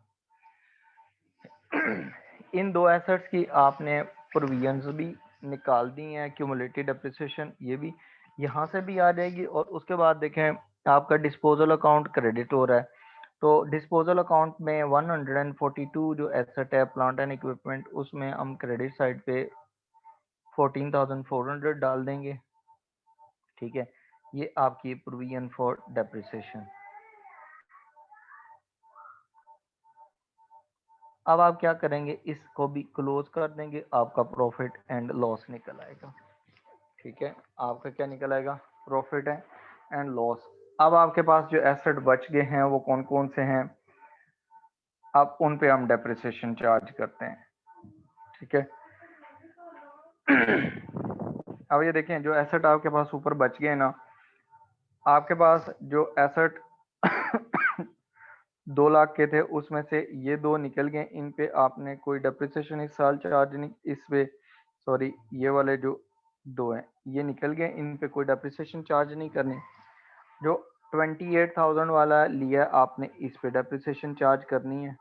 इन दो एसेट्स की आपने प्रोविजंस भी निकाल दी हैं, क्यूमुलेटेड डेप्रिसिएशन ये भी यहाँ से भी आ जाएगी। और उसके बाद देखें आपका डिस्पोजल अकाउंट क्रेडिट हो रहा है, तो डिस्पोजल अकाउंट में 142 जो एसेट है प्लांट एंड इक्विपमेंट, उसमें हम क्रेडिट साइड पे 14,400 डाल देंगे। ठीक है, ये आपकी प्रोविजन फॉर डेप्रिसिएशन। अब आप क्या करेंगे, इसको भी क्लोज कर देंगे, आपका प्रॉफिट एंड लॉस निकल आएगा। ठीक है, आपका क्या निकल आएगा, प्रॉफिट एंड लॉस। अब आपके पास जो एसेट बच गए हैं वो कौन कौन से हैं, अब उन पे हम डेप्रिसिएशन चार्ज करते हैं। ठीक है, अब ये देखें जो एसेट आपके पास ऊपर बच गए ना, आपके पास जो एसेट 2 लाख के थे उसमें से ये दो निकल गए, इन पे आपने कोई डेप्रिसिएशन इस साल चार्ज नहीं, इस पे सॉरी ये वाले जो दो हैं ये निकल गए, इन पे कोई डेप्रिसिएशन चार्ज नहीं करनी। जो 28,000 वाला लिया आपने, इस पे डेप्रिसिएशन चार्ज करनी है।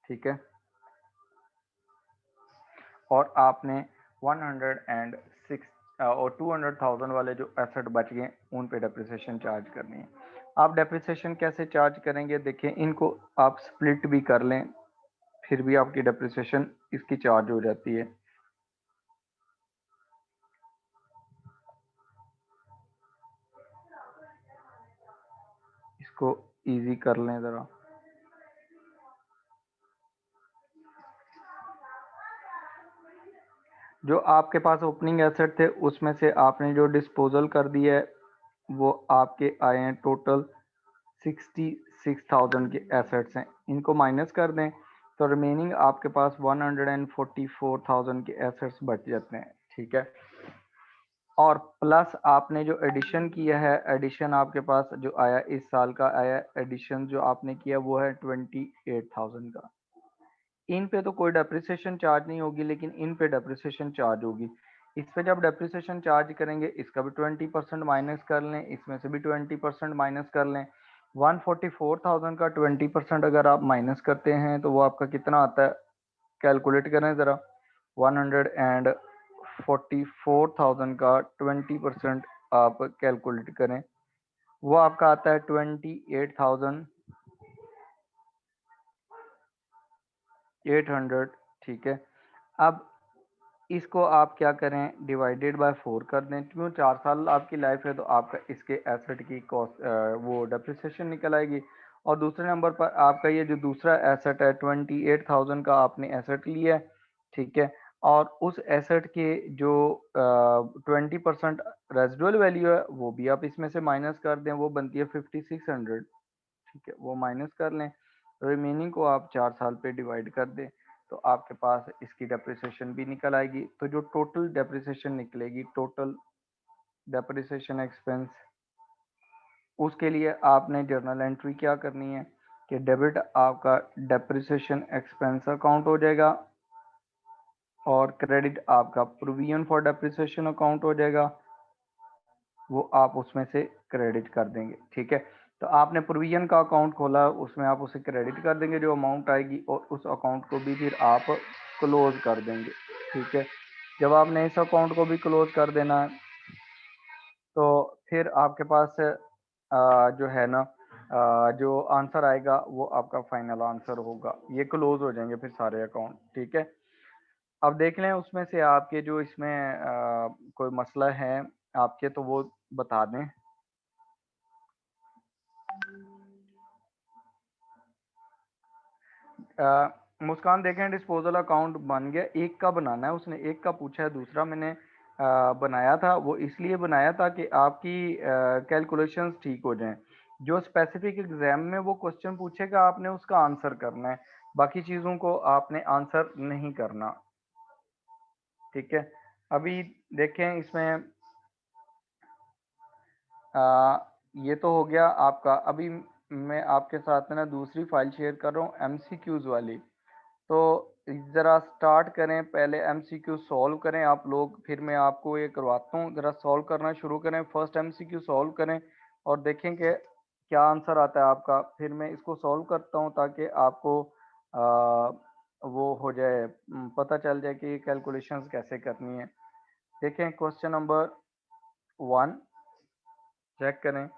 ठीक है, और आपने 106 और 200,000 वाले जो एसेट बच गए उन पे डेप्रिसिएशन चार्ज करनी है। आप डेप्रिसिएशन कैसे चार्ज करेंगे, देखिए इनको आप स्प्लिट भी कर लें फिर भी आपकी डेप्रिसिएशन इसकी चार्ज हो जाती है। इसको इजी कर लें ज़रा। जो आपके पास ओपनिंग एसेट थे उसमें से आपने जो डिस्पोजल कर दिया है वो आपके आए हैं टोटल 66,000 के एसेट्स हैं, इनको माइनस कर दें तो रिमेनिंग आपके पास 144,000 के एसेट्स बच जाते हैं। ठीक है, और प्लस आपने जो एडिशन किया है, एडिशन आपके पास जो आया इस साल का आया एडिशन जो आपने किया वो है 28,000 का। इन पे तो कोई डेप्रिसिएशन चार्ज नहीं होगी, लेकिन इन पे डेप्रिसिएशन चार्ज होगी। इस पे जब डेप्रिसिएशन चार्ज करेंगे इसका भी 20% माइनस कर लें, इसमें से भी 20% माइनस कर लें। 144,000 का 20% अगर आप माइनस करते हैं तो वो आपका कितना आता है, कैलकुलेट करें ज़रा। 144,000 का 20% आप कैलकुलेट करें, वो आपका आता है 28,800। ठीक है, अब इसको आप क्या करें, डिवाइडेड बाय 4 कर दें, क्यों 4 साल आपकी लाइफ है तो आपका इसके एसेट की कॉस्ट वो डेप्रिसिएशन निकल आएगी। और दूसरे नंबर पर आपका ये जो दूसरा एसेट है 28,000 का आपने एसेट लिया है। ठीक है, और उस एसेट के जो 20% रेजिडुअल वैल्यू है वो भी आप इसमें से माइनस कर दें, वो बनती है 5600। ठीक है, वो माइनस कर लें, रिमेनिंग को आप 4 साल पे डिवाइड कर दें तो आपके पास इसकी डेप्रिसिएशन भी निकल आएगी। तो जो टोटल डेप्रिसिएशन निकलेगी, टोटल डेप्रिसिएशन एक्सपेंस, उसके लिए आपने जर्नल एंट्री क्या करनी है कि डेबिट आपका डेप्रिसिएशन एक्सपेंस अकाउंट हो जाएगा और क्रेडिट आपका प्रोविजन फॉर डेप्रिसिएशन अकाउंट हो जाएगा, वो आप उसमें से क्रेडिट कर देंगे। ठीक है, तो आपने प्रोविजन का अकाउंट खोला, उसमें आप उसे क्रेडिट कर देंगे जो अमाउंट आएगी, और उस अकाउंट को भी फिर आप क्लोज कर देंगे। ठीक है, जब आपने इस अकाउंट को भी क्लोज कर देना है तो फिर आपके पास जो है ना जो आंसर आएगा वो आपका फाइनल आंसर होगा, ये क्लोज हो जाएंगे फिर सारे अकाउंट। ठीक है, अब देख लें उसमें से आपके जो इसमें कोई मसला है आपके तो वो बता दें। मुस्कान देखें डिस्पोजल अकाउंट बन गया, एक का बनाना है, उसने एक का पूछा है, दूसरा मैंने बनाया था, वो इसलिए बनाया था कि आपकी कैलकुलेशंस ठीक हो जाएं। जो स्पेसिफिक एग्जाम में वो क्वेश्चन पूछेगा आपने उसका आंसर करना है, बाकी चीज़ों को आपने आंसर नहीं करना। ठीक है, अभी देखें इसमें ये तो हो गया आपका। अभी मैं आपके साथ ना दूसरी फाइल शेयर कर रहा हूँ एमसीक्यूज वाली, तो ज़रा स्टार्ट करें, पहले एमसीक्यू सॉल्व करें आप लोग, फिर मैं आपको ये करवाता हूँ। ज़रा सॉल्व करना शुरू करें, फर्स्ट एमसीक्यू सॉल्व करें और देखें कि क्या आंसर आता है आपका। फिर मैं इसको सॉल्व करता हूँ ताकि आपको वो हो जाए, पता चल जाए कि कैलकुलेशंस कैसे करनी है। देखें क्वेश्चन नंबर 1 चेक करें।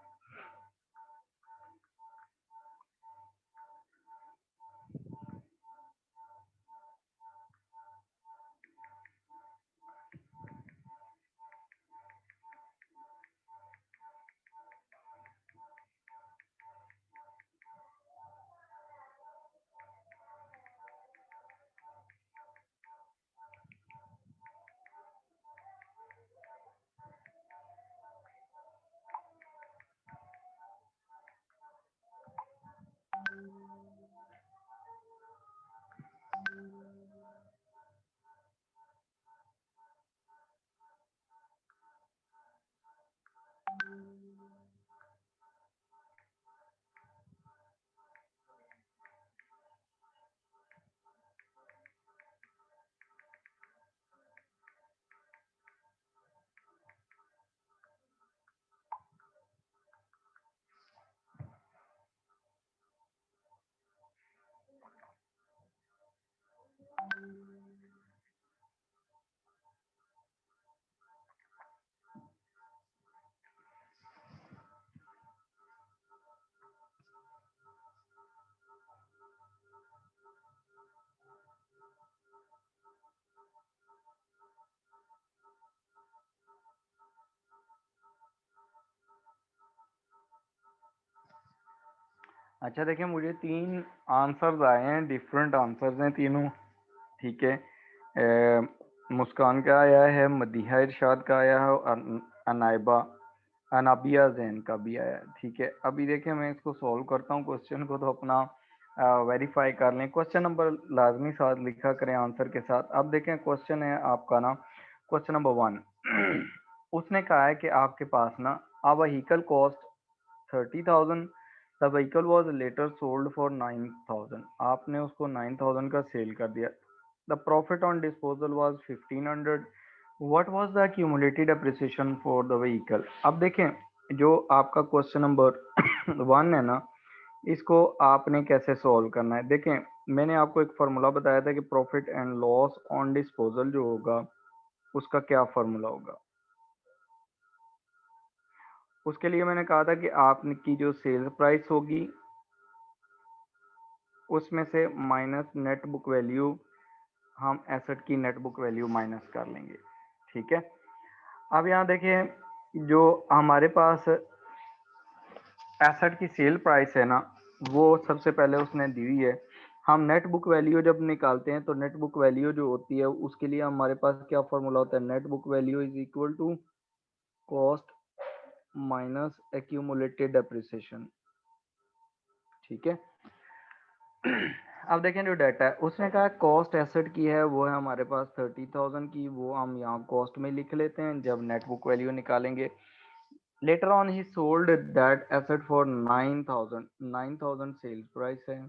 अच्छा देखिए, मुझे 3 आंसर्स आए हैं, डिफरेंट आंसर्स हैं तीनों, ठीक है। मुस्कान का आया है, मदीहा इरशाद का आया है और अनाइबा अनाबिया जैन का भी आया है, ठीक है। अभी देखिए मैं इसको सॉल्व करता हूँ क्वेश्चन को, तो अपना वेरीफाई कर लें। क्वेश्चन नंबर लाजमी साथ लिखा करें आंसर के साथ। अब देखें क्वेश्चन है आपका ना, क्वेश्चन नंबर 1 उसने कहा है कि आपके पास ना a vehicle cost 30,000, the vehicle was later sold for 9,000, आपने उसको 9,000 का सेल कर दिया। The profit on disposal was 1,500, what was the accumulated appreciation for the vehicle. अब देखें जो आपका क्वेश्चन नंबर 1 है ना, इसको आपने कैसे सॉल्व करना है। देखें मैंने आपको एक फार्मूला बताया था कि profit and loss on disposal जो होगा उसका क्या फार्मूला होगा। उसके लिए मैंने कहा था कि आपकी जो सेल्स प्राइस होगी उसमें से माइनस नेट बुक वैल्यू, हम एसेट की नेट बुक वैल्यू माइनस कर लेंगे, ठीक है। अब यहाँ देखिए जो हमारे पास एसेट की सेल प्राइस है ना, वो सबसे पहले उसने दी हुई है। हम नेट बुक वैल्यू जब निकालते हैं तो नेट बुक वैल्यू जो होती है उसके लिए हमारे पास क्या फॉर्मूला होता है, net book value is equal to cost minus accumulated depreciation, ठीक है। अब देखें जो डाटा है उसने कहा कॉस्ट एसेट की है वो है हमारे पास 30,000 की, वो हम यहाँ कॉस्ट में लिख लेते हैं जब नेट बुक वैल्यू निकालेंगे। Later on he sold that asset for 9,000, 9,000 sales price है।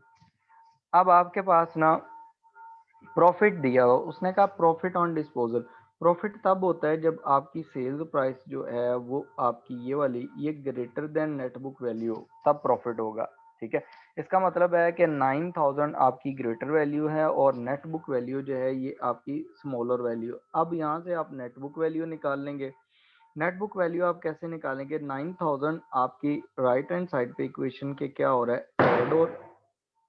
अब आपके पास ना प्रॉफिट दिया हुआ, उसने कहा प्रॉफिट ऑन डिस्पोजल। प्रॉफिट तब होता है जब आपकी सेल्स प्राइस जो है वो आपकी ये वाली ये greater than net book value, तब प्रॉफिट होगा, ठीक है। इसका मतलब है कि 9,000 आपकी ग्रेटर वैल्यू है और नेट बुक वैल्यू जो है ये आपकी स्मॉलर वैल्यू। अब यहाँ से आप नेट बुक वैल्यू निकाल लेंगे। नेट बुक वैल्यू आप कैसे निकालेंगे, 9,000 आपकी राइट हैंड साइड पे इक्वेशन के क्या हो रहा है,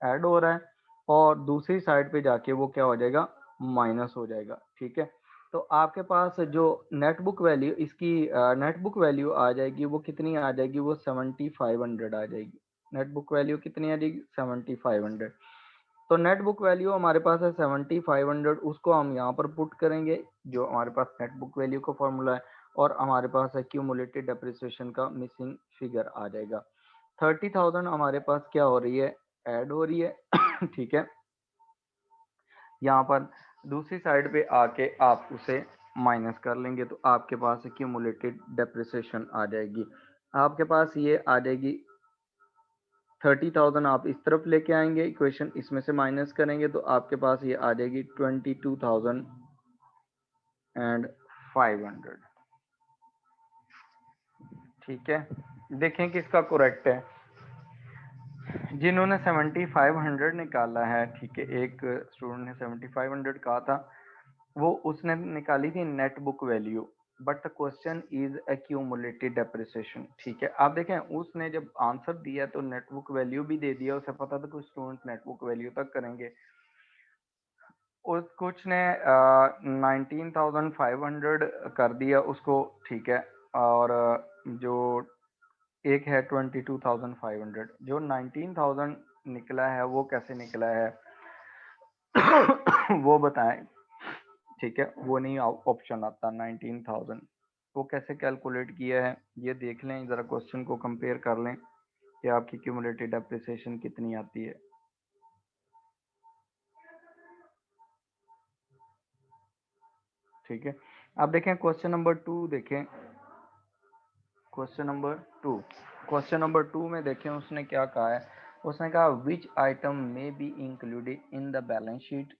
ऐड हो रहा है और दूसरी साइड पे जाके वो क्या हो जाएगा, माइनस हो जाएगा, ठीक है। तो आपके पास जो नेट बुक वैल्यू इसकी नेट बुक वैल्यू आ जाएगी वो कितनी आ जाएगी, वो 7,500 आ जाएगी। नेट बुक वैल्यू कितनी आ जाएगी, 7,500। तो नेट बुक वैल्यू हमारे पास है 7,500, उसको हम यहाँ पर पुट करेंगे जो हमारे पास नेट बुक वैल्यू का फॉर्मूला है, और हमारे पास एक्यूमुलेटेड डेप्रिसिएशन का मिसिंग फिगर आ जाएगा। 30,000 हमारे पास क्या हो रही है, ऐड हो रही है ठीक है। यहाँ पर दूसरी साइड पे आके आप उसे माइनस कर लेंगे तो आपके पास एक्यूमुलेटेड डेप्रिसिएशन आ जाएगी। आपके पास ये आ जाएगी 30,000 आप इस तरफ लेके आएंगे, इक्वेशन इसमें से माइनस करेंगे तो आपके पास ये आ जाएगी 22,500। ठीक है, देखें किसका करेक्ट है। जिन्होंने 7500 निकाला है, ठीक है, एक स्टूडेंट ने 7500 कहा था, वो उसने निकाली थी net book value, but the question is accumulated depreciation. ठीक है, आप देखें उसने जब आंसर दिया तो नेट बुक वैल्यू भी दे दिया, उसे पता था कुछ स्टूडेंट नेट बुक वैल्यू तक करेंगे। उस कुछ ने 19,500 कर दिया उसको, ठीक है, और जो एक है 22,500, जो 19,000 निकला है वो कैसे निकला है वो बताएं। ठीक है, वो नहीं ऑप्शन आता 19,000, वो कैसे कैलकुलेट किया है ये देख लें, ज़रा क्वेश्चन को कंपेयर कर लें कि आपकी क्यूमुलेटिव डेप्रिसिएशन कितनी आती है। ठीक है, अब देखें क्वेश्चन नंबर 2, देखें क्वेश्चन नंबर 2 में देखें उसने क्या कहा है। उसने कहा विच आइटम में be included in the balance sheet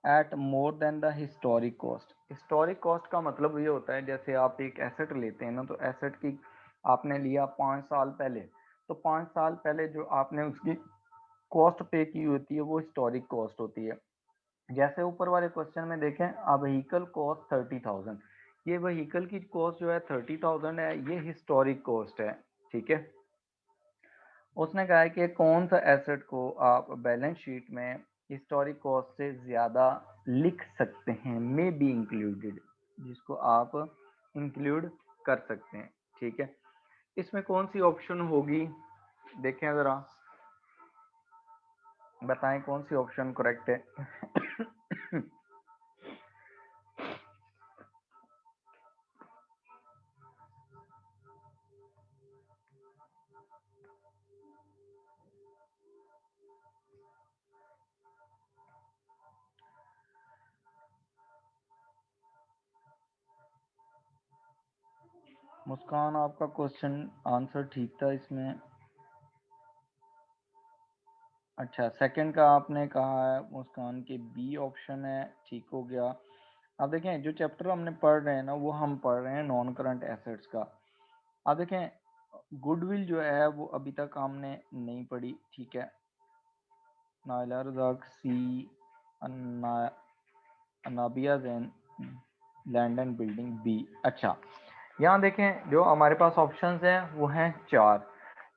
at more than the historic cost. Historic cost का मतलब ये होता है, जैसे आप एक एसेट लेते हैं ना, तो एसेट की आपने लिया 5 साल पहले, तो 5 साल पहले जो आपने उसकी कॉस्ट पे की होती है वो हिस्टोरिक कॉस्ट होती है। जैसे ऊपर वाले क्वेश्चन में देखें, अ व्हीकल कॉस्ट 30,000, ये व्हीकल की कॉस्ट जो है 30,000 है, ये हिस्टोरिक कॉस्ट है। ठीक है, उसने कहा है कि कौन सा एसेट को आप बैलेंस शीट में हिस्टोरिक कॉस्ट से ज़्यादा लिख सकते हैं, मे बी इंक्लूडेड, जिसको आप इंक्लूड कर सकते हैं। ठीक है, इसमें कौन सी ऑप्शन होगी, देखें ज़रा, बताएं कौन सी ऑप्शन करेक्ट है। मुस्कान, आपका क्वेश्चन आंसर ठीक था इसमें। अच्छा, सेकंड का आपने कहा है मुस्कान की बी ऑप्शन है, ठीक हो गया। अब देखें जो चैप्टर हमने पढ़ रहे हैं ना, वो हम पढ़ रहे हैं नॉन करंट एसेट्स का। अब देखें गुडविल जो है वो अभी तक हमने नहीं पढ़ी। ठीक है, Naila Razzaq C, Anabia Jain, land and building B. अच्छा, यहाँ देखें जो हमारे पास ऑप्शंस हैं वो हैं चार।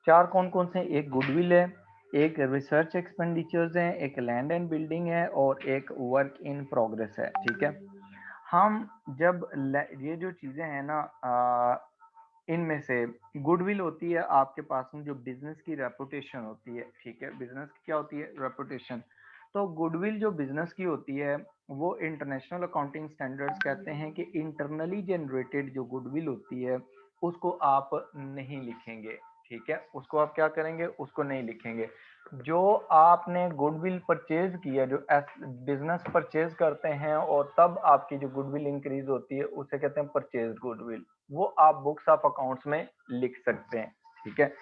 चार कौन कौन से, एक गुडविल है, एक रिसर्च एक्सपेंडिचर्स हैं, एक लैंड एंड बिल्डिंग है, और एक वर्क इन प्रोग्रेस है। ठीक है, हम जब ये जो चीज़ें हैं ना, इनमें से गुडविल होती है आपके पास में जो बिजनेस की रेपुटेशन होती है। ठीक है, बिजनेस की क्या होती है, रेपुटेशन। तो गुडविल जो बिजनेस की होती है वो इंटरनेशनल अकाउंटिंग स्टैंडर्ड्स कहते हैं कि इंटरनली जनरेटेड जो गुडविल होती है उसको आप नहीं लिखेंगे। ठीक है, उसको आप क्या करेंगे, उसको नहीं लिखेंगे। जो आपने गुडविल परचेज किया, जो बिजनेस परचेज करते हैं और तब आपकी जो गुडविल इंक्रीज होती है उसे कहते हैं परचेज गुडविल, वो आप बुक्स ऑफ अकाउंट्स में लिख सकते हैं। ठीक है,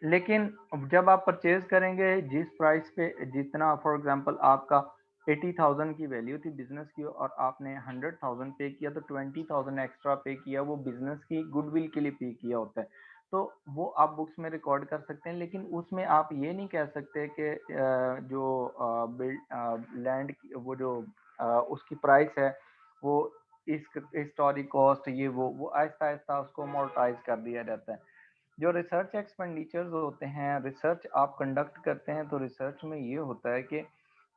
लेकिन जब आप परचेज करेंगे जिस प्राइस पे, जितना फॉर एग्जांपल आपका 80,000 की वैल्यू थी बिजनेस की और आपने 100,000 पे किया, तो 20,000 एक्स्ट्रा पे किया, वो बिजनेस की गुडविल के लिए पे किया होता है। तो वो आप बुक्स में रिकॉर्ड कर सकते हैं, लेकिन उसमें आप ये नहीं कह सकते कि जो लैंड वो जो उसकी प्राइस है वो इस हिस्टोरिक कॉस्ट, ये वो आहिस्ता आहिस्ता उसको अमोर्टाइज कर दिया जाता है। जो रिसर्च एक्सपेंडिचर्स होते हैं, रिसर्च आप कंडक्ट करते हैं, तो रिसर्च में ये होता है कि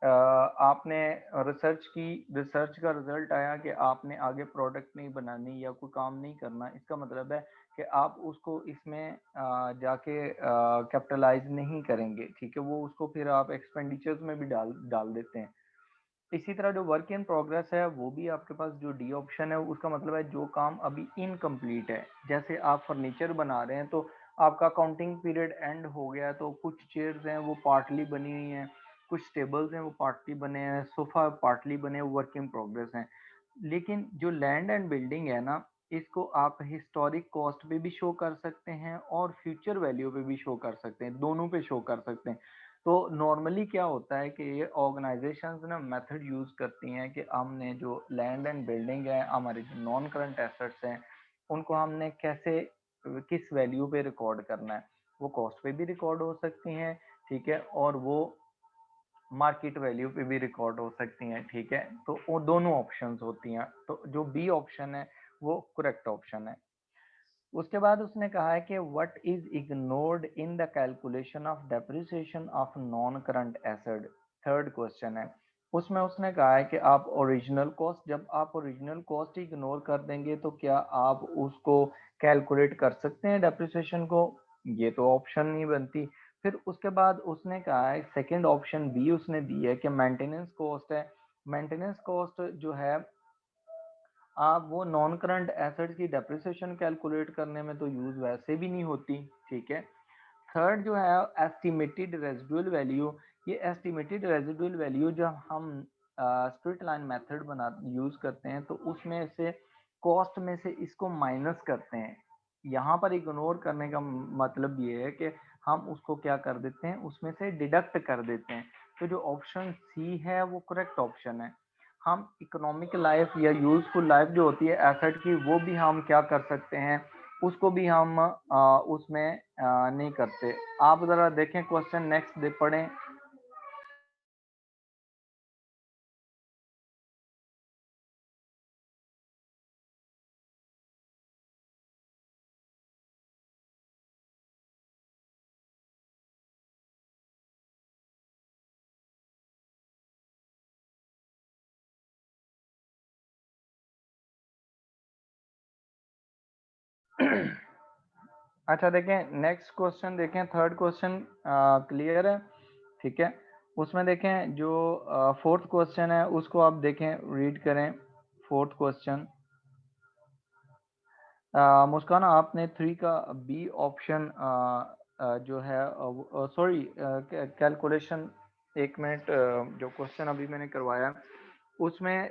आपने रिसर्च का रिजल्ट आया कि आपने आगे प्रोडक्ट नहीं बनानी या कोई काम नहीं करना, इसका मतलब है कि आप उसको इसमें जाके कैपिटलाइज नहीं करेंगे। ठीक है, वो उसको फिर आप एक्सपेंडिचर्स में भी डाल डाल देते हैं। इसी तरह जो वर्क इन प्रोग्रेस है वो भी आपके पास जो डी ऑप्शन है उसका मतलब है जो काम अभी इनकम्प्लीट है। जैसे आप फर्नीचर बना रहे हैं तो आपका काउंटिंग पीरियड एंड हो गया, तो कुछ चेयर्स हैं वो पार्टली बनी हुई हैं, कुछ टेबल्स हैं वो पार्टली बने हैं, सोफा पार्टली बने, वर्क इन प्रोग्रेस हैं। लेकिन जो लैंड एंड बिल्डिंग है ना, इसको आप हिस्टोरिक कॉस्ट पे भी शो कर सकते हैं और फ्यूचर वैल्यू पे भी शो कर सकते हैं, दोनों पे शो कर सकते हैं। तो नॉर्मली क्या होता है कि ये ऑर्गेनाइजेशंस ना मेथड यूज करती हैं कि हमने जो लैंड एंड बिल्डिंग है, हमारे जो नॉन करंट एसेट्स हैं, उनको हमने कैसे किस वैल्यू पे रिकॉर्ड करना है। वो कॉस्ट पे भी रिकॉर्ड हो सकती हैं, ठीक है, और वो मार्केट वैल्यू पे भी रिकॉर्ड हो सकती हैं, ठीक है। तो वो दोनों ऑप्शंस होती हैं, तो जो बी ऑप्शन है वो करेक्ट ऑप्शन है। उसके बाद उसने कहा है कि what is ignored in the calculation of depreciation of non current asset, third question है। उसमें उसने कहा है कि आप ओरिजिनल कॉस्ट, जब आप ओरिजिनल कॉस्ट इग्नोर कर देंगे तो क्या आप उसको कैलकुलेट कर सकते हैं डेप्रिसिएशन को, ये तो ऑप्शन नहीं बनती। फिर उसके बाद उसने कहा है सेकंड ऑप्शन बी उसने दी है कि मेंटेनेंस कॉस्ट है। मेंटेनेंस कॉस्ट जो है आप वो नॉन करंट एसेट्स की डेप्रिसिएशन कैलकुलेट करने में तो यूज वैसे भी नहीं होती, ठीक है। थर्ड जो है एस्टिमेटेड रेजिडुअल वैल्यू, ये एस्टिमेटेड रेजिडुअल वैल्यू जब हम स्ट्रेट लाइन मेथड बना यूज करते हैं तो उसमें से कॉस्ट में से इसको माइनस करते हैं। यहाँ पर इग्नोर करने का मतलब ये है कि हम उसको क्या कर देते हैं, उसमें से डिडक्ट कर देते हैं। तो जो ऑप्शन सी है वो करेक्ट ऑप्शन है। हम इकोनॉमिक लाइफ या यूजफुल लाइफ जो होती है एसेट की, वो भी हम क्या कर सकते हैं, उसको भी हम उसमें नहीं करते। आप जरा देखें क्वेश्चन नेक्स्ट दे पढ़ें। अच्छा देखें नेक्स्ट क्वेश्चन, देखें थर्ड क्वेश्चन क्लियर है, ठीक है। उसमें देखें जो फोर्थ क्वेश्चन है उसको आप देखें, रीड करें फोर्थ क्वेश्चन। मुस्कान आपने थ्री का बी ऑप्शन जो है सॉरी कैलकुलेशन, एक मिनट, जो क्वेश्चन अभी मैंने करवाया उसमें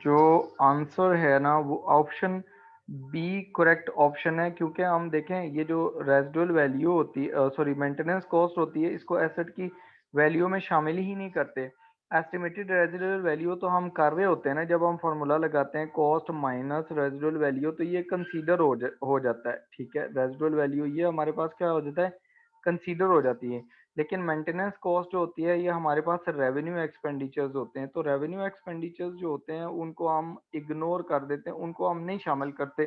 जो आंसर है ना वो ऑप्शन बी करेक्ट ऑप्शन है। क्योंकि हम देखें ये जो रेजिडुअल वैल्यू होती है, सॉरी मेंटेनेंस कॉस्ट होती है, इसको एसेट की वैल्यू में शामिल ही नहीं करते। एस्टिमेटेड रेजिडुअल वैल्यू तो हम कर रहे होते हैं ना, जब हम फॉर्मूला लगाते हैं कॉस्ट माइनस रेजिडुअल वैल्यू, तो ये कंसीडर हो जाता है, ठीक है। रेजिडुअल वैल्यू ये हमारे पास क्या हो जाता है, कंसीडर हो जाती है। लेकिन मेंटेनेंस कॉस्ट जो होती है ये हमारे पास रेवेन्यू एक्सपेंडिचर्स होते हैं, तो रेवेन्यू एक्सपेंडिचर्स जो होते हैं उनको हम इग्नोर कर देते हैं, उनको हम नहीं शामिल करते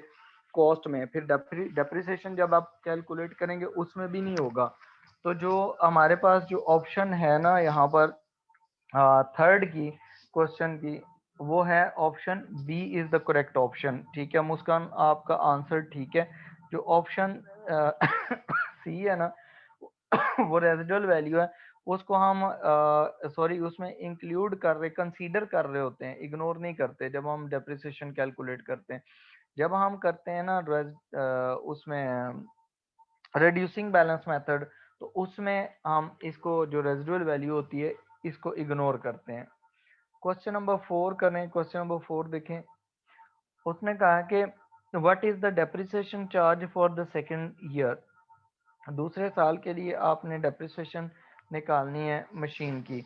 कॉस्ट में। फिर डेप्रिसिएशन जब आप कैलकुलेट करेंगे उसमें भी नहीं होगा। तो जो हमारे पास जो ऑप्शन है ना यहाँ पर थर्ड की क्वेश्चन की, वो है option B is the correct option, ठीक है। मुस्कान आपका आंसर ठीक है। जो ऑप्शन सी है ना वो रेजिडुअल वैल्यू है, उसको हम सॉरी उसमें इंक्लूड कर रहे, कंसीडर कर रहे होते हैं, इग्नोर नहीं करते जब हम डेप्रिसिएशन कैलकुलेट करते हैं। जब हम करते हैं ना उसमें रिड्यूसिंग बैलेंस मेथड, तो उसमें हम इसको जो रेजिडुअल वैल्यू होती है इसको इग्नोर करते हैं। क्वेश्चन नंबर 4 करें, क्वेश्चन नंबर 4 देखें। उसने कहा कि what is the depreciation charge for the second year, दूसरे साल के लिए आपने डेप्रिसिएशन निकालनी है मशीन की।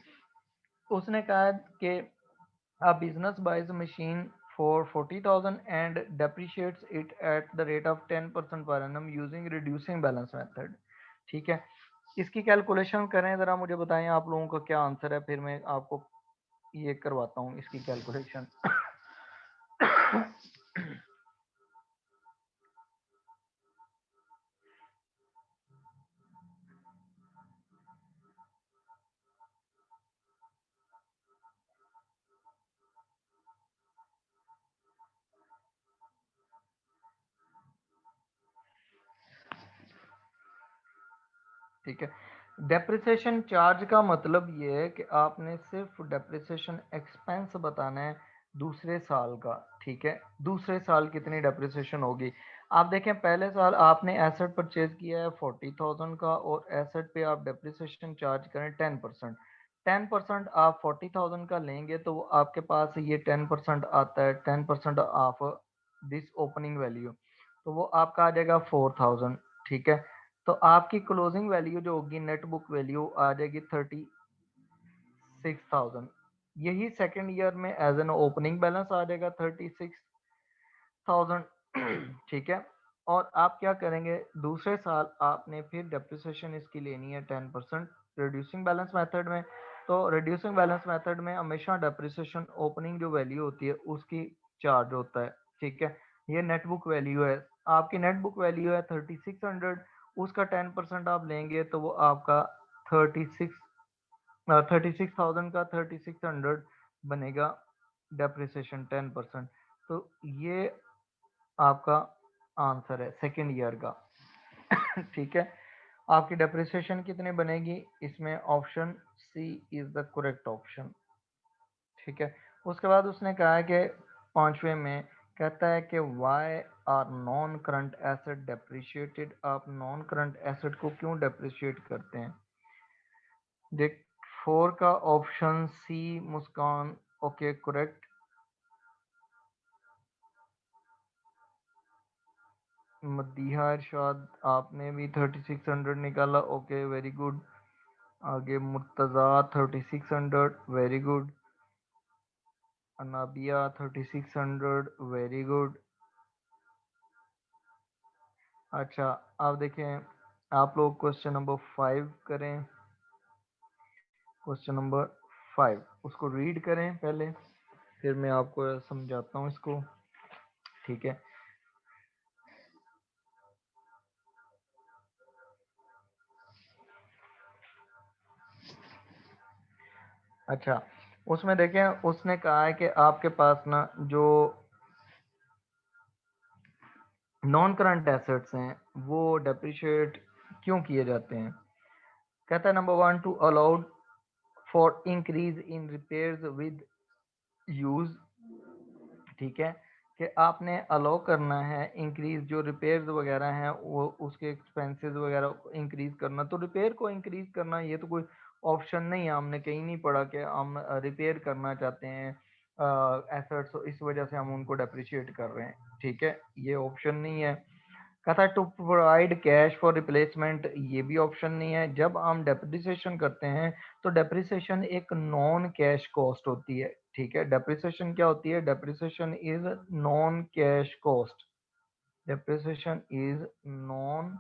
उसने कहा कि a business buys a machine for 40,000 and depreciates it at the rate of 10% per annum using reducing balance method, ठीक है। इसकी कैलकुलेशन करें, ज़रा मुझे बताएं आप लोगों का क्या आंसर है, फिर मैं आपको ये करवाता हूँ इसकी कैलकुलेशन। ठीक है, डेप्रिसिएशन चार्ज का मतलब ये है कि आपने सिर्फ डेप्रिसिएशन एक्सपेंस बताना है दूसरे साल का, ठीक है। दूसरे साल कितनी डेप्रिसिएशन होगी। आप देखें पहले साल आपने एसेट परचेज किया है 40,000 का और एसेट पे आप डेप्रिसिएशन चार्ज करें 10%, 10% आप 40,000 का लेंगे तो आपके पास ये 10% आता है, 10% ऑफ दिस ओपनिंग वैल्यू, तो वो आपका आ जाएगा 4,000। ठीक है, तो आपकी क्लोजिंग वैल्यू जो होगी नेट बुक वैल्यू आ जाएगी 36,000। यही सेकेंड ईयर में एज एन ओपनिंग बैलेंस आ जाएगा 36,000। ठीक है, और आप क्या करेंगे, दूसरे साल आपने फिर डेप्रिसिएशन इसकी लेनी है 10% रिड्यूसिंग बैलेंस मेथड में। तो रिड्यूसिंग बैलेंस मेथड में हमेशा डेप्रिसिएशन ओपनिंग जो वैल्यू होती है उसकी चार्ज होता है। ठीक है, ये नेट बुक वैल्यू है, आपकी नेट बुक वैल्यू है 3600, उसका 10% आप लेंगे तो वो आपका 36,000 का 3600 बनेगा डेप्रिसिएशन 10%। तो ये आपका आंसर है सेकेंड ईयर का। ठीक है, आपकी डेप्रिसिएशन कितनी बनेगी, इसमें option C is the correct option. ठीक है, उसके बाद उसने कहा है कि पांचवें में कहता है कि why are non current asset depreciated, आप नॉन करंट एसेट को क्यों डेप्रिशिएट करते हैं। देख, 4 का option C Muskan, okay correct. Madiha Irshad आपने भी 3600 निकाला, ओके वेरी गुड। आगे Murtaza 3600, very good. Anabia 3600, very good. अच्छा, आप देखें, आप लोग क्वेश्चन नंबर 5 करें। क्वेश्चन नंबर 5 उसको रीड करें पहले, फिर मैं आपको समझाता हूँ इसको। ठीक है, अच्छा, उसमें देखें उसने कहा है कि आपके पास ना जो नॉन करंट एसेट्स हैं वो डेप्रिशिएट क्यों किए जाते हैं। कहता है number 1 to allowed for increase in repairs with use. ठीक है, कि आपने अलाउ करना है इंक्रीज, जो रिपेयर्स वगैरह हैं वो उसके एक्सपेंसेस वगैरह इंक्रीज करना। तो रिपेयर को इंक्रीज करना ये तो कोई ऑप्शन नहीं है, हमने कहीं नहीं पढ़ा कि हम रिपेयर करना चाहते हैं एसेट्स, इस वजह से हम उनको डेप्रिशिएट कर रहे हैं। ठीक है, ये ऑप्शन नहीं है। कहता है to provide cash for replacement, ये भी ऑप्शन नहीं है। जब हम डेप्रिसिएशन करते हैं तो डेप्रिसिएशन एक नॉन कैश कॉस्ट होती है। ठीक है, डेप्रिसिएशन क्या होती है, depreciation is non cash cost, depreciation is non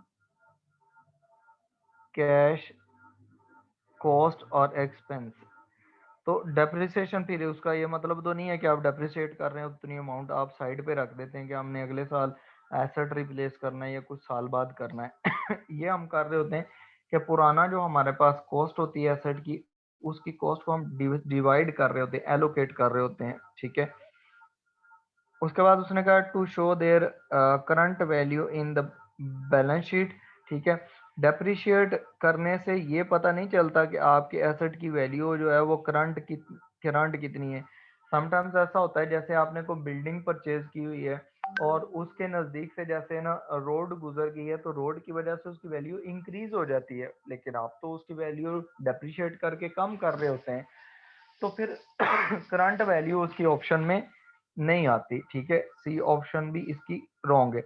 cash cost और एक्सपेंस। तो डेप्रिसिएशन फिर उसका ये मतलब तो नहीं है कि आप डेप्रिसिएट कर रहे हैं उतनी अमाउंट आप साइड पे रख देते हैं कि हमने अगले साल एसेट रिप्लेस करना है या कुछ साल बाद करना है। ये हम कर रहे होते हैं कि पुराना जो हमारे पास कॉस्ट होती है एसेट की, उसकी कॉस्ट को हम डिवाइड कर रहे होते हैं, एलोकेट कर रहे होते हैं। ठीक है, उसके बाद उसने कहा to show their current value in the balance sheet. ठीक है, डेप्रिशिएट करने से ये पता नहीं चलता कि आपके एसेट की वैल्यू जो है वो करंट कितनी है। समटाइम्स ऐसा होता है जैसे आपने कोई बिल्डिंग परचेज की हुई है और उसके नज़दीक से जैसे ना रोड गुजर गई है तो रोड की वजह से उसकी वैल्यू इंक्रीज हो जाती है, लेकिन आप तो उसकी वैल्यू डेप्रिशिएट करके कम कर रहे होते हैं, तो फिर करंट वैल्यू उसकी ऑप्शन में नहीं आती। ठीक है, सी ऑप्शन भी इसकी रॉन्ग है।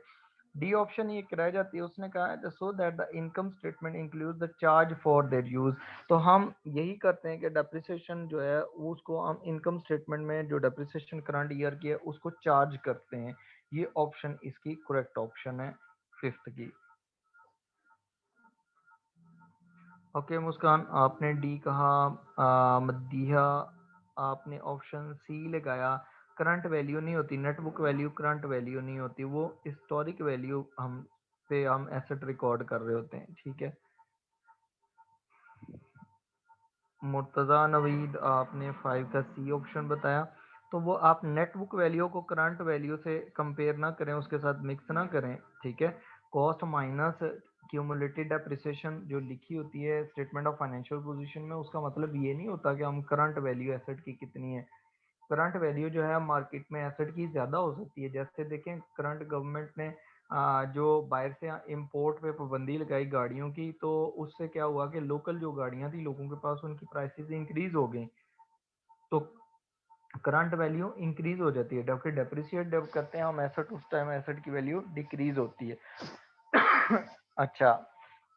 डी ऑप्शन ये रह जाती है, उसने कहा है so that the income statement include the charge for their use. तो हम यही करते हैं कि डेप्रिसिएशन जो है उसको हम इनकम स्टेटमेंट में जो डेप्रिसिएशन करंट ईयर की है उसको चार्ज करते हैं। ये ऑप्शन इसकी करेक्ट ऑप्शन है फिफ्थ की। ओके मुस्कान, आपने डी कहा। मदीहा आपने ऑप्शन सी लगाया। करंट वैल्यू नहीं होती, net book value current value नहीं होती, वो हिस्टोरिक वैल्यू हम पे हम एसेट रिकॉर्ड कर रहे होते हैं। ठीक है, मुर्तज़ा नवीद आपने 5 का सी ऑप्शन बताया। तो वो आप नेट बुक वैल्यू को करंट वैल्यू से कंपेयर ना करें, उसके साथ मिक्स ना करें। ठीक है, कॉस्ट माइनस क्यूमुलेटेड डेप्रिसिएशन जो लिखी होती है स्टेटमेंट ऑफ फाइनेंशियल पोजीशन में, उसका मतलब ये नहीं होता कि हम करंट वैल्यू एसेट की कितनी है। करंट वैल्यू जो है मार्केट में एसेट की ज़्यादा हो सकती है। जैसे देखें करंट गवर्नमेंट ने जो बाहर से इंपोर्ट पे पाबंदी लगाई गाड़ियों की, तो उससे क्या हुआ कि लोकल जो गाड़ियां थी लोगों के पास, उनकी प्राइसेस इंक्रीज हो गई, तो करंट वैल्यू इंक्रीज हो जाती है। फिर डेप्रिसिएट जब करते हैं हम एसेट, उस टाइम एसेट की वैल्यू डिक्रीज होती है। अच्छा,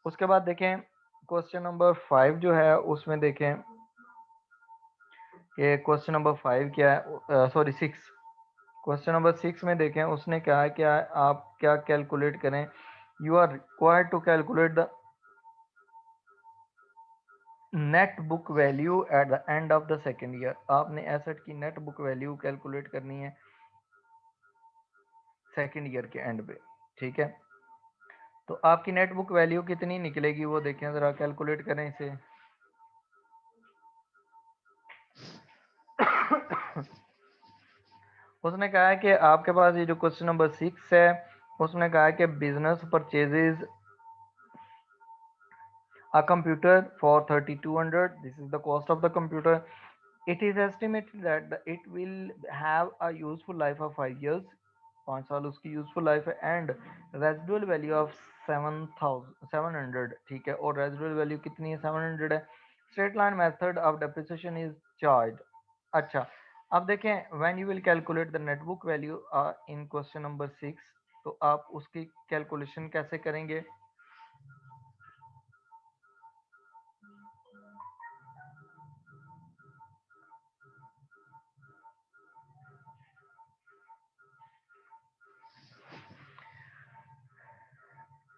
उसके बाद देखें क्वेश्चन नंबर 5 जो है उसमें देखें कि क्वेश्चन नंबर 5 क्या है, सॉरी 6। क्वेश्चन नंबर 6 में देखें उसने कहा है क्या आप क्या कैलकुलेट करें, you are required to calculate the net book value at the end of the second year. आपने एसेट की नेट बुक वैल्यू कैलकुलेट करनी है सेकेंड ईयर के एंड पे, ठीक है। तो आपकी नेट बुक वैल्यू कितनी निकलेगी वो देखें जरा, कैलकुलेट करें इसे। उसने कहा है कि आपके पास ये जो क्वेश्चन नंबर 6 है, उसने कहा है कि business purchases a computer for 3200, this is the cost of the computer. It is estimated that it will have a useful life of 5 years, 5 साल उसकी यूजफुल लाइफ है, एंड रेजिडुअल वैल्यू ऑफ 7,700, ठीक है। और रेजिडुअल वैल्यू कितनी है, 700 है। Straight line method of depreciation is charge. अच्छा, अब देखें when you will calculate the net book value in question number 6, तो आप उसकी कैलकुलेशन कैसे करेंगे।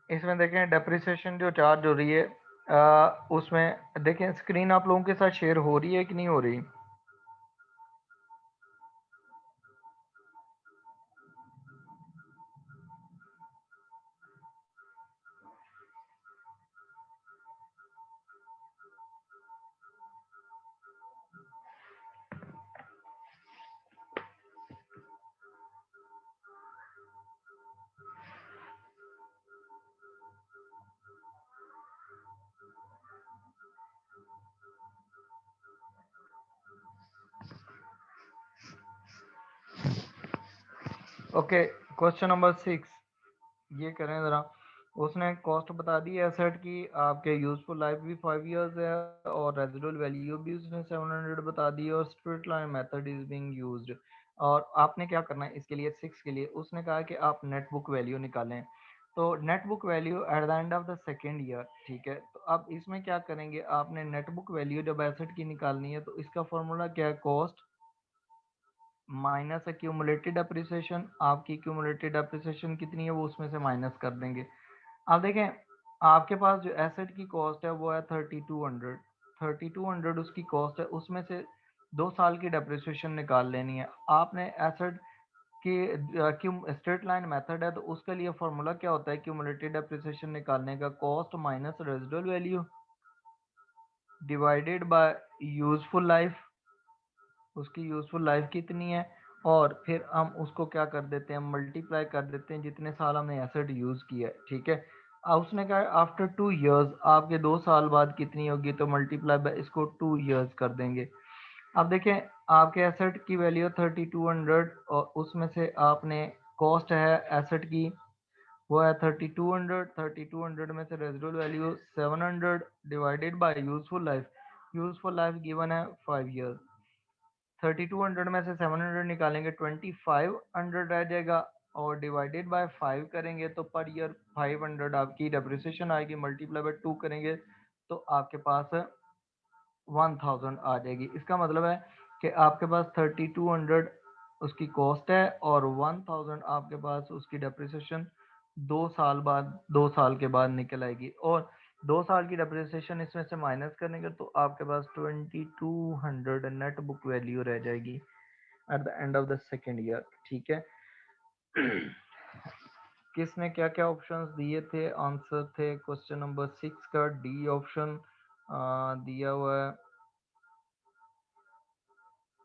इसमें देखें डेप्रिसिएशन जो चार्ज हो रही है, उसमें देखें स्क्रीन आप लोगों के साथ शेयर हो रही है कि नहीं हो रही। ओके, क्वेश्चन नंबर 6 ये करें ज़रा। उसने कॉस्ट बता दी है एसेट की, आपके यूजफुल लाइफ भी 5 इयर्स है, और रेजिडुअल वैल्यू भी उसने 700 बता दी है, और straight line method is being used. और आपने क्या करना है इसके लिए, 6 के लिए उसने कहा कि आप नेट बुक वैल्यू निकालें। तो net book value at the end of the second year, ठीक है। तो अब इसमें क्या करेंगे, आपने नेट बुक वैल्यू जब एसेट की निकालनी है तो इसका फॉर्मूला क्या है, कॉस्ट माइनस एक्यूमुलेटेड डेप्रिसिएशन। आपकी एक्यूमुलेटेड डेप्रिसिएशन कितनी है वो उसमें से माइनस कर देंगे। अब देखें आपके पास जो एसेट की कॉस्ट है वो है 3200, 3200 उसकी कॉस्ट है, उसमें से 2 साल की डेप्रिसिएशन निकाल लेनी है आपने। एसेट की स्ट्रेट लाइन मेथड है तो उसके लिए फॉर्मूला क्या होता है क्यूमुलेटेड डेप्रिसिएशन निकालने का, cost minus residual value divided by useful life, उसकी यूजफुल लाइफ कितनी है, और फिर हम उसको क्या कर देते हैं, मल्टीप्लाई कर देते हैं जितने साल हमने एसेट यूज किया है, ठीक है। अब उसने कहा आफ्टर 2 इयर्स, आपके 2 साल बाद कितनी होगी, तो मल्टीप्लाई बाय इसको 2 इयर्स कर देंगे। अब देखें आपके एसेट की वैल्यू 3200, और उसमें से आपने कॉस्ट है एसेट की वो है 3200, 3200 में से residual value 700 divided by useful life given है 5 इयर्स। 3200 में से 700 निकालेंगे 2500 रह जाएगा, और डिवाइडेड बाय 5 करेंगे तो पर ईयर 500 आपकी डेप्रिसिएशन आएगी, मल्टीप्लाई बाय 2 करेंगे तो आपके पास 1000 आ जाएगी। इसका मतलब है कि आपके पास 3200 उसकी कॉस्ट है, और 1000 आपके पास उसकी डेप्रिसिएशन 2 साल बाद, 2 साल के बाद निकल आएगी। और 2 साल की डेप्रिसिएशन इसमें से माइनस करेंगे तो आपके पास 2200 नेट बुक वैल्यू रह जाएगी eight the end of the second year, ठीक है। किसने क्या क्या ऑप्शंस दिए थे, आंसर थे क्वेश्चन नंबर 6 का डी ऑप्शन दिया हुआ है।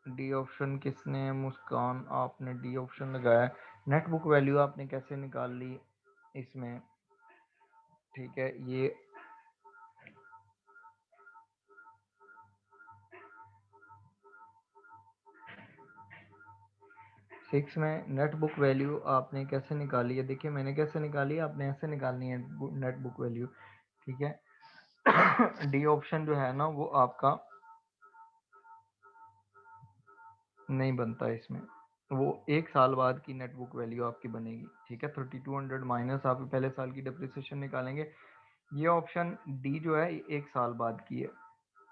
डी ऑप्शन किसने, मुस्कान, आपने डी ऑप्शन लगाया। नेट बुक वैल्यू आपने कैसे निकाल ली इसमें, ठीक है। ये 6 में नेट बुक वैल्यू आपने कैसे निकाली है? देखिए मैंने कैसे निकाली है, आपने ऐसे निकालनी है नेट बुक वैल्यू, ठीक है। डी ऑप्शन जो है ना वो आपका नहीं बनता है इसमें, वो 1 साल बाद की नेट बुक वैल्यू आपकी बनेगी, ठीक है। 3200 माइनस आप पहले साल की डेप्रिसिएशन निकालेंगे, ये ऑप्शन डी जो है 1 साल बाद की है,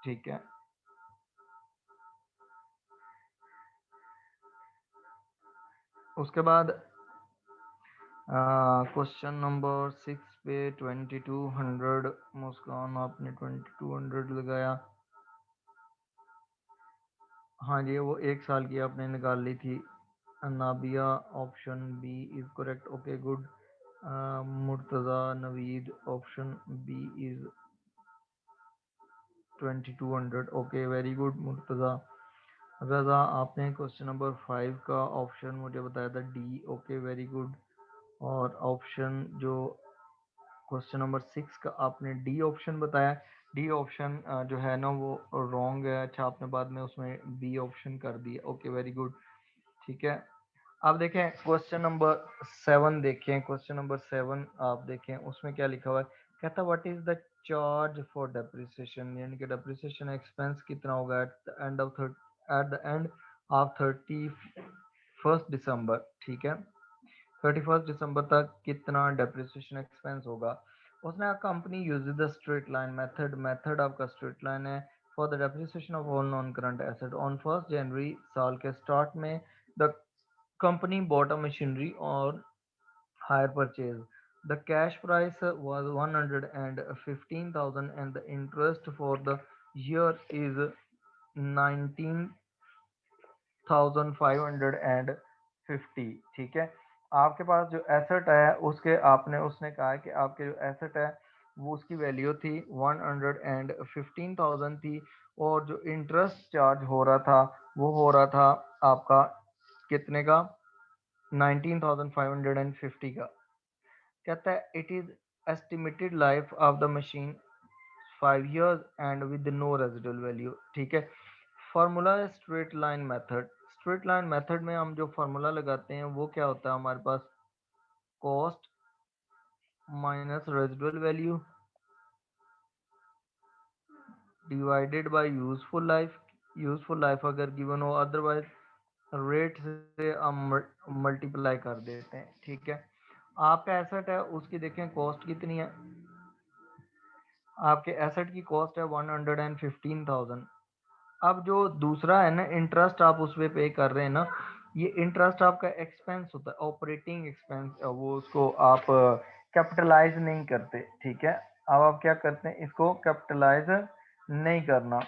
ठीक है। उसके बाद क्वेश्चन नंबर 6 पे 2200, मुस्कान आपने 2200 लगाया, हाँ जी वो 1 साल की आपने निकाल ली थी। Nabiya option B is correct, okay good. Murtaza Naveed option B is 2200, okay very good Murtaza. Raza आपने क्वेश्चन नंबर 5 का ऑप्शन मुझे बताया था डी, ओके वेरी गुड। और ऑप्शन जो क्वेश्चन नंबर 6 का आपने डी ऑप्शन बताया, डी ऑप्शन जो है ना वो रॉन्ग है, अच्छा आपने बाद में उसमें बी ऑप्शन कर दिया, ओके वेरी गुड, ठीक है। अब देखें क्वेश्चन नंबर 7, देखें क्वेश्चन नंबर 7 आप देखें उसमें क्या लिखा हुआ है, कहता what is the charge for depreciation, यानी कि डेप्रिसिएशन एक्सपेंस कितना होगा एट द एंड ऑफ 31 दिसंबर, ठीक है। 31 दिसंबर तक कितना डेप्रिसिएशन एक्सपेंस होगा। उसने company use the straight line method, method आपका स्ट्रेट लाइन है for the depreciation of all non current asset on 1 जनवरी, साल के स्टार्ट में the company bought a machinery on hire purchase. The cash price was 115,000 and the interest for the year is 19,550, ठीक है। आपके पास जो asset है उसके आपने उसने कहा है कि आपके जो एसेट है वो उसकी वैल्यू थी 115,000 थी, और जो इंटरेस्ट चार्ज हो रहा था वो हो रहा था आपका कितने का, 19,550 का। कहता है it is estimated life of the machine 5 years and with no residual value, ठीक है। फार्मूला है straight line method, straight line method में हम जो फार्मूला लगाते हैं वो क्या होता है हमारे पास, cost minus residual value divided by useful life अगर गिवन हो, अदरवाइज रेट से हम मल्टीप्लाई कर देते हैं, ठीक है। आपका एसेट है उसकी देखें कॉस्ट कितनी है, आपके एसेट की कॉस्ट है 115,000। अब जो दूसरा है ना इंटरेस्ट आप उस पे पे कर रहे हैं ना, ये इंटरेस्ट आपका एक्सपेंस होता है, ऑपरेटिंग एक्सपेंस, वो उसको आप कैपिटलाइज नहीं करते, ठीक है। अब आप क्या करते हैं, इसको कैपिटलाइज नहीं करना,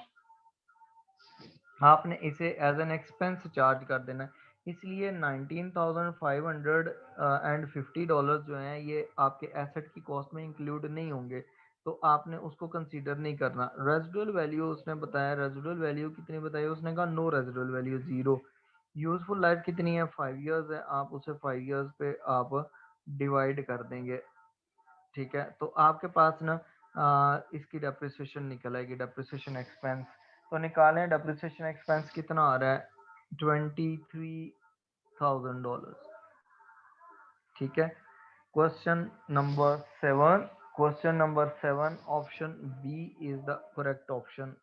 आपने इसे एज एन एक्सपेंस चार्ज कर देना है। इसलिए 19,550 डॉलर जो हैं ये आपके एसेट की कॉस्ट में इंक्लूड नहीं होंगे, तो आपने उसको कंसीडर नहीं करना। रेजिडुअल वैल्यू उसने बताया, रेजिडुअल वैल्यू कितनी बताई, उसने कहा no residual value 0। Useful life कितनी है, 5 years है, आप उसे 5 years पे आप डिवाइड कर देंगे, ठीक है। तो आपके पास ना इसकी डेप्रिसिएशन निकल आएगी, डेप्रिसिएशन एक्सपेंस, तो निकालें डेप्रिसिएशन एक्सपेंस कितना आ रहा है, $23,000, ठीक है। Question number 7 option B is the correct option.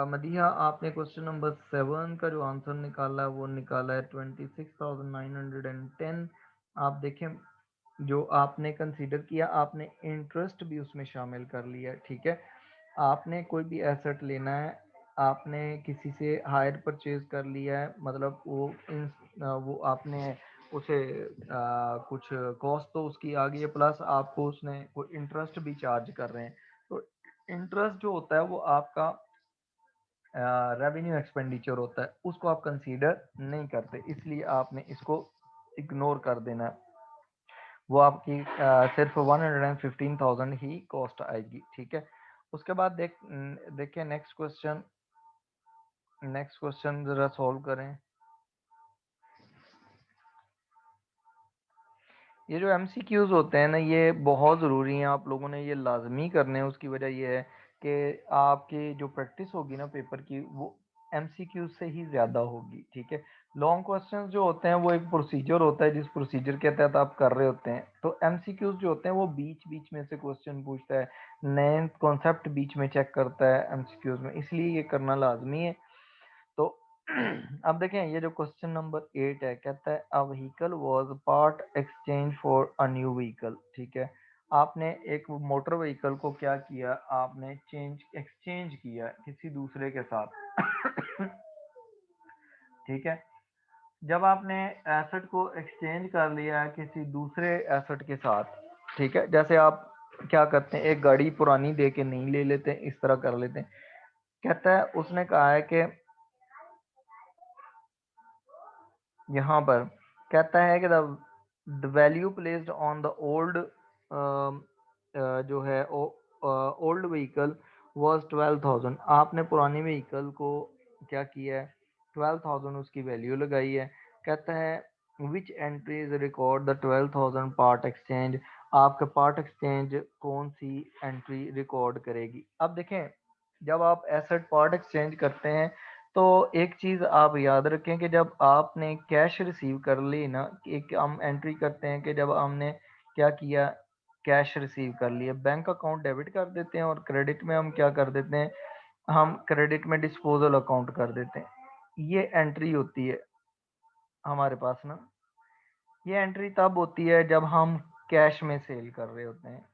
Madiha आपने क्वेश्चन नंबर 7 का जो आंसर निकाला है वो निकाला है 26,910। आप देखें जो आपने कंसीडर किया, आपने इंटरेस्ट भी उसमें शामिल कर लिया, ठीक है। आपने कोई भी एसेट लेना है, आपने किसी से हायर परचेज कर लिया है, मतलब वो आपने उसे कुछ कॉस्ट तो उसकी आ गई है, प्लस आपको उसने कोई इंटरेस्ट भी चार्ज कर रहे हैं, तो इंटरेस्ट जो होता है वो आपका रेवेन्यू एक्सपेंडिचर होता है, उसको आप कंसीडर नहीं करते, इसलिए आपने इसको इग्नोर कर देना है, वो आपकी सिर्फ 115,000 ही कॉस्ट आएगी, ठीक है। उसके बाद देखिए नेक्स्ट क्वेश्चन जरा सॉल्व करें। ये जो एमसीक्यूज होते हैं ना ये बहुत ज़रूरी हैं, आप लोगों ने ये लाजमी करने हैं। उसकी वजह ये है कि आपकी जो प्रैक्टिस होगी ना पेपर की वो एमसीक्यू से ही ज्यादा होगी, ठीक है। लॉन्ग क्वेश्चंस जो होते हैं वो एक प्रोसीजर होता है, जिस प्रोसीजर के तहत आप कर रहे होते हैं। तो एमसीक्यूज जो होते हैं वो बीच बीच में से क्वेश्चन पूछता है, नए कॉन्सेप्ट बीच में चेक करता है एमसीक्यूज में, इसलिए ये करना लाजमी है। तो अब देखें ये जो क्वेश्चन नंबर 8 है, कहता है a vehicle was part exchange for a new vehicle, ठीक है। आपने एक मोटर व्हीकल को क्या किया, आपने एक्सचेंज किया किसी दूसरे के साथ ठीक है। जब आपने एसेट को एक्सचेंज कर लिया है किसी दूसरे एसेट के साथ, ठीक है, जैसे आप क्या करते हैं, एक गाड़ी पुरानी दे के नहीं ले लेते, इस तरह कर लेते हैं। कहता है, उसने कहा है कि यहाँ पर कहता है कि the value placed on the old जो है ओल्ड व्हीकल वाज 12,000। आपने पुरानी व्हीकल को क्या किया है, 12,000 उसकी वैल्यू लगाई है। कहता है which entries record the 12,000 part exchange, आपका पार्ट एक्सचेंज कौन सी एंट्री रिकॉर्ड करेगी। अब देखें, जब आप एसेट पार्ट एक्सचेंज करते हैं तो एक चीज आप याद रखें कि जब आपने कैश रिसीव कर ली ना, एक हम एंट्री करते हैं कि जब हमने क्या किया, कैश रिसीव कर लिया, बैंक अकाउंट डेबिट कर देते हैं, और क्रेडिट में हम क्या कर देते हैं, हम क्रेडिट में डिस्पोजल अकाउंट कर देते हैं। ये एंट्री होती है हमारे पास ना, ये एंट्री तब होती है जब हम कैश में सेल कर रहे होते हैं।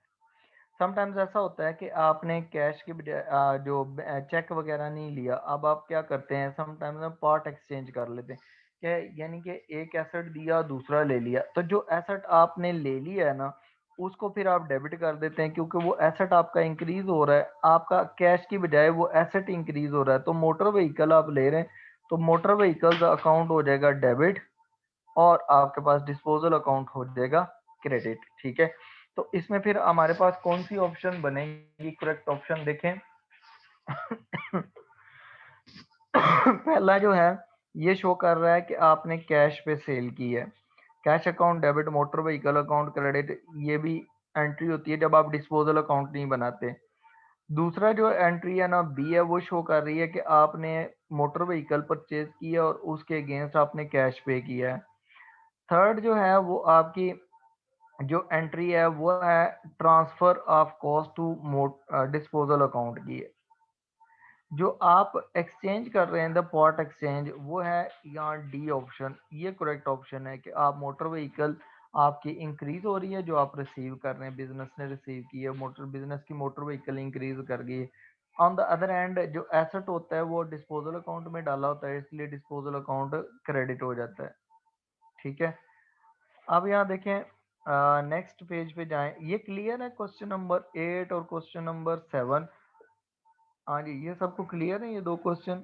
समटाइम्स ऐसा होता है कि आपने कैश के बजाय जो चेक वगैरह नहीं लिया, अब आप क्या करते हैं, समटाइम्स हम पार्ट एक्सचेंज कर लेते हैं कि यानी कि एक एसेट दिया दूसरा ले लिया। तो जो एसेट आपने ले लिया है ना, उसको फिर आप डेबिट कर देते हैं, क्योंकि वो एसेट आपका इंक्रीज हो रहा है, आपका कैश की बजाय वो एसेट इंक्रीज हो रहा है। तो मोटर व्हीकल आप ले रहे हैं, तो मोटर व्हीकल का अकाउंट हो जाएगा डेबिट, और आपके पास डिस्पोजल अकाउंट हो जाएगा क्रेडिट, ठीक है। तो इसमें फिर हमारे पास कौन सी ऑप्शन बनेगी, करेक्ट ऑप्शन देखें पहला जो है ये शो कर रहा है कि आपने कैश पे सेल की है, cash account debit, motor vehicle account credit, ये भी एंट्री होती है जब आप डिस्पोजल अकाउंट नहीं बनाते। दूसरा जो एंट्री है ना, बी है, वो शो कर रही है कि आपने मोटर व्हीकल परचेज की है और उसके अगेंस्ट आपने कैश पे किया है। थर्ड जो है वो आपकी जो एंट्री है वो है transfer of cost to disposal account की है। जो आप एक्सचेंज कर रहे हैं द पार्ट एक्सचेंज, वो है यहाँ डी ऑप्शन, ये करेक्ट ऑप्शन है कि आप मोटर व्हीकल आपकी इंक्रीज हो रही है, जो आप रिसीव कर रहे हैं, बिजनेस ने रिसीव की है, मोटर बिजनेस की मोटर व्हीकल इंक्रीज कर गई। ऑन द अदर हैंड जो एसेट होता है वो डिस्पोजल अकाउंट में डाला होता है, इसलिए डिस्पोजल अकाउंट क्रेडिट हो जाता है, ठीक है। अब यहाँ देखें, नेक्स्ट पेज पे जाएं, ये क्लियर है क्वेश्चन नंबर 8 और क्वेश्चन नंबर 7। हाँ जी, ये सबको क्लियर है ये दो क्वेश्चन।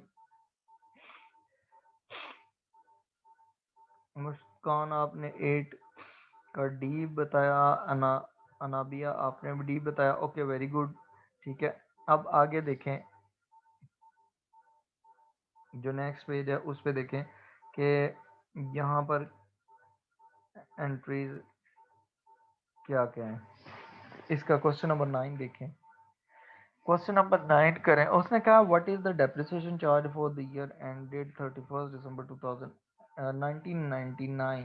मुस्कान आपने 8 का डी बताया, अनाबिया आपने भी डी बताया, ओके वेरी गुड, ठीक है। अब आगे देखें, जो नेक्स्ट पेज है उस पे देखें कि यहाँ पर एंट्रीज क्या क्या है। इसका क्वेश्चन नंबर 9 देखें, क्वेश्चन नंबर 9 करें। उसने कहा what is the depreciation charge for the year ended 31 दिसंबर 1999।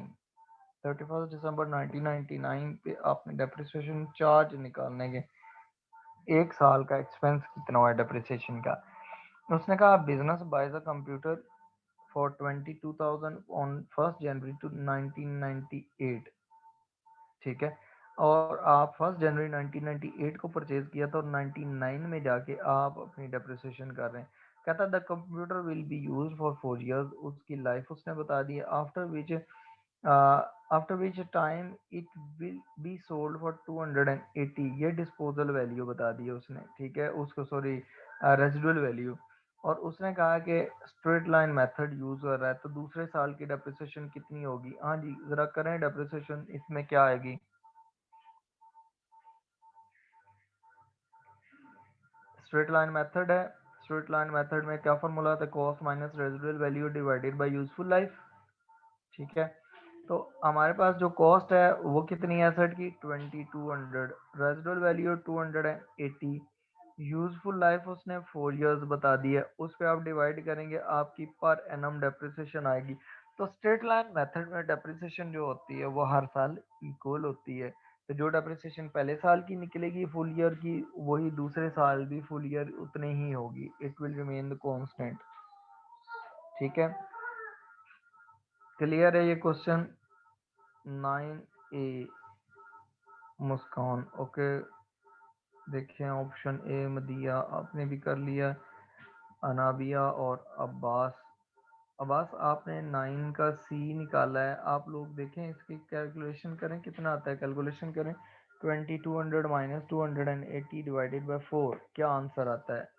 31 दिसंबर 1999 पे आपने डेप्रिसिएशन चार्ज निकालने के, एक साल का एक्सपेंस कितना हुआ डेप्रिसिएशन का। उसने कहा business buys a computer for 22,000 on 1 January to 1998, ठीक है। और आप 1 जनवरी 1998 को परचेज किया था, और 99 में जाके आप अपनी डेप्रिसिएशन कर रहे हैं। कहता the computer will be used for 4 years, उसकी लाइफ उसने बता दी, after which time it will be sold for 280, ये डिस्पोजल वैल्यू बता दी है उसने, ठीक है, उसको सॉरी रेजिडुअल वैल्यू। और उसने कहा कि स्ट्रेट लाइन मेथड यूज कर रहा है, तो दूसरे साल की डेप्रिसिएशन कितनी होगी। हाँ जी, जरा करें डेप्रिसिएशन, इसमें क्या आएगी, स्ट्रेट लाइन मेथड है। स्ट्रेट लाइन मेथड में क्या फॉर्मूला था, cost minus residual value divided by useful life, ठीक है। तो हमारे पास जो कॉस्ट है वो कितनी है एसेट की, 2200, रेजिडुअल वैल्यू 280, यूजफुल लाइफ उसने 4 इयर्स बता दी है, उस पे आप डिवाइड करेंगे आपकी पर एनम डेप्रिसिएशन आएगी। तो स्ट्रेट लाइन मेथड में डेप्रिसिएशन जो होती है वो हर साल इक्वल होती है। तो जो डेप्रिसिएशन पहले साल की निकलेगी फुल ईयर की, वही दूसरे साल भी फुल ईयर उतने ही होगी, it will remain the constant. ठीक है, क्लियर है ये क्वेश्चन 9A मुस्कान? ओके, देखें ऑप्शन ए मदिया आपने भी कर लिया, अनाबिया और अब्बास। अब्बास आपने 9 का सी निकाला है, आप लोग देखें इसकी कैलकुलेशन करें कितना आता है, कैलकुलेशन करें 2200 माइनस 280 डिवाइडेड बाय 4, क्या आंसर आता है?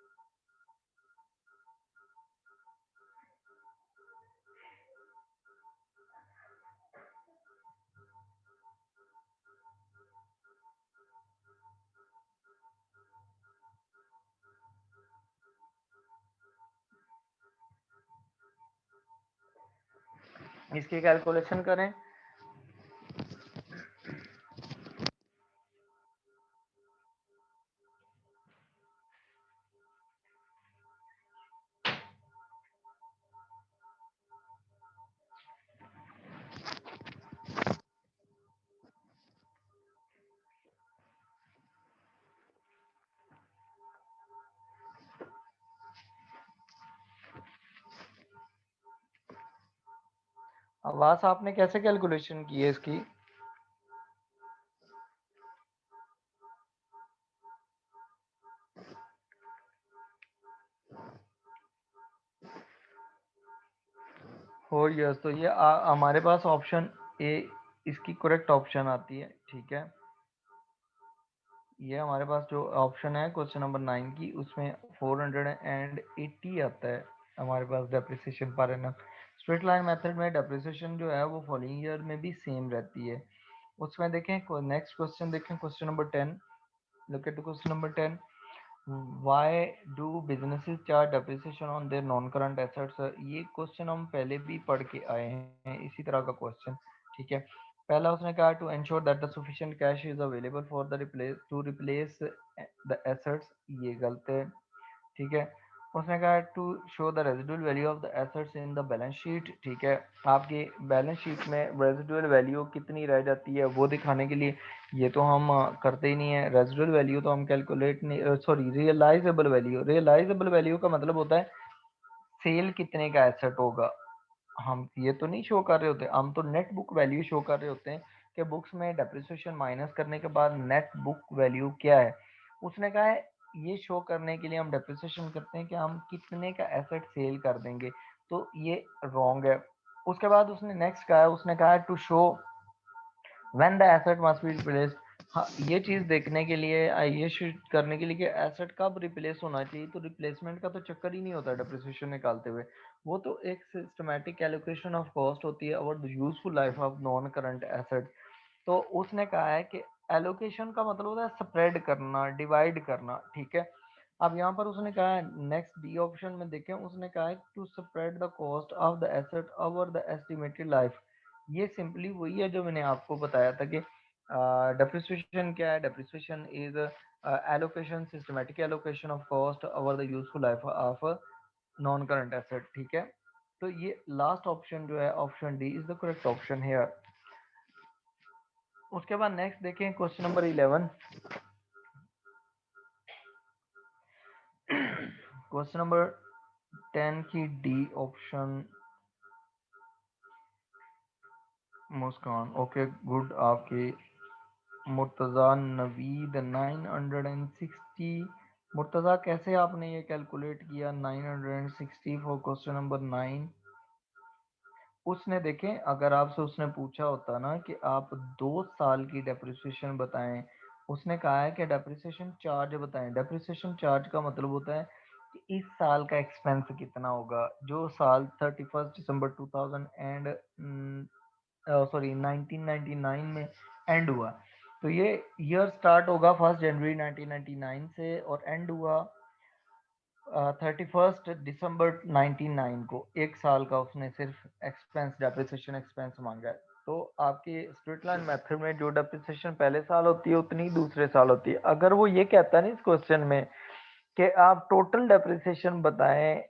इसकी कैलकुलेशन करें। अब्बास आपने कैसे कैलकुलेशन की है इसकी? हो यस, तो ये हमारे पास ऑप्शन ए इसकी करेक्ट ऑप्शन आती है। ठीक है, ये हमारे पास जो ऑप्शन है क्वेश्चन नंबर 9 की, उसमें 480 आता है हमारे पास डेप्रिसिएशन पर एनम। स्ट्रेट लाइन मेथड में डेप्रिसिएशन जो है वो फॉलोइंग ईयर में भी सेम रहती है। उसमें देखें नेक्स्ट क्वेश्चन, देखें question number 10। Look at the question number 10। Why do businesses charge depreciation on their non current assets? ये क्वेश्चन हम पहले भी पढ़ के आए हैं, इसी तरह का क्वेश्चन। ठीक है, पहला उसने कहा to ensure that the sufficient cash is available for the replace the assets, ये गलत है। ठीक है, उसने कहा to show the residual value of the assets in the balance sheet. ठीक है, आपकी बैलेंस शीट में रेजिडुअल वैल्यू कितनी रह जाती है वो दिखाने के लिए, ये तो हम करते ही नहीं है। रेजिडुअल वैल्यू तो हम कैलकुलेट नहीं, sorry realisable value, realisable value का मतलब होता है सेल कितने का एसेट होगा। हम ये तो नहीं शो कर रहे होते, हम तो नेट बुक वैल्यू शो कर रहे होते हैं कि बुक्स में डेप्रिसिएशन माइनस करने के बाद नेट बुक वैल्यू क्या है। उसने कहा है ये शो करने के लिए हम डेप्रिसिएशन करते हैं कि हम कितने का एसेट सेल कर देंगे, तो ये रॉन्ग है। उसके बाद उसने नेक्स्ट कहा है, उसने कहा है to show when the asset must be replaced. हाँ, ये चीज देखने के लिए, ये शूट करने के लिए कि एसेट कब रिप्लेस होना चाहिए, तो रिप्लेसमेंट का तो चक्कर ही नहीं होता डेप्रिसिएशन निकालते हुए। वो तो एक सिस्टमैटिक एलोकेशन ऑफ कॉस्ट होती है और useful life of non current asset. तो उसने कहा है कि एलोकेशन का मतलब होता है स्प्रेड करना, डिवाइड करना। ठीक है, अब यहाँ पर उसने कहा है नेक्स्ट डी ऑप्शन में देखें, उसने कहा है to spread the cost of the asset over the estimated life. ये सिंपली वही है जो मैंने आपको बताया था कि डेप्रिसिएशन क्या है, depreciation is allocation, systematic allocation of cost over the useful life of non current asset. ठीक है, तो ये लास्ट ऑप्शन जो है option D is the correct option here. उसके बाद नेक्स्ट देखें क्वेश्चन नंबर 11। क्वेश्चन नंबर 10 की डी ऑप्शन मुस्कान, ओके गुड। आपकी मुर्तज़ा नवीद 960। मुर्तज़ा कैसे आपने ये कैलकुलेट किया 960 फॉर क्वेश्चन नंबर 9? उसने देखें, अगर आपसे उसने पूछा होता ना कि आप 2 साल की डेप्रिसिएशन बताएं, उसने कहा है कि डेप्रिसिएशन चार्ज बताएं। डेप्रिसिएशन चार्ज का मतलब होता है कि इस साल का एक्सपेंस कितना होगा, जो साल 31 दिसंबर 2000 एंड सॉरी 1999 में एंड हुआ। तो ये ईयर स्टार्ट होगा 1 जनवरी 1999 से और एंड हुआ 31 दिसंबर 99 को। एक साल का उसने सिर्फ एक्सपेंस, डेप्रिसिएशन एक्सपेंस मांगा है। तो आपके स्ट्रेट लाइन मेथड में जो डेप्रिसिएशन पहले साल होती है उतनी ही दूसरे साल होती है। अगर वो ये कहता है ना इस क्वेश्चन में कि आप टोटल डेप्रिसिएशन बताएं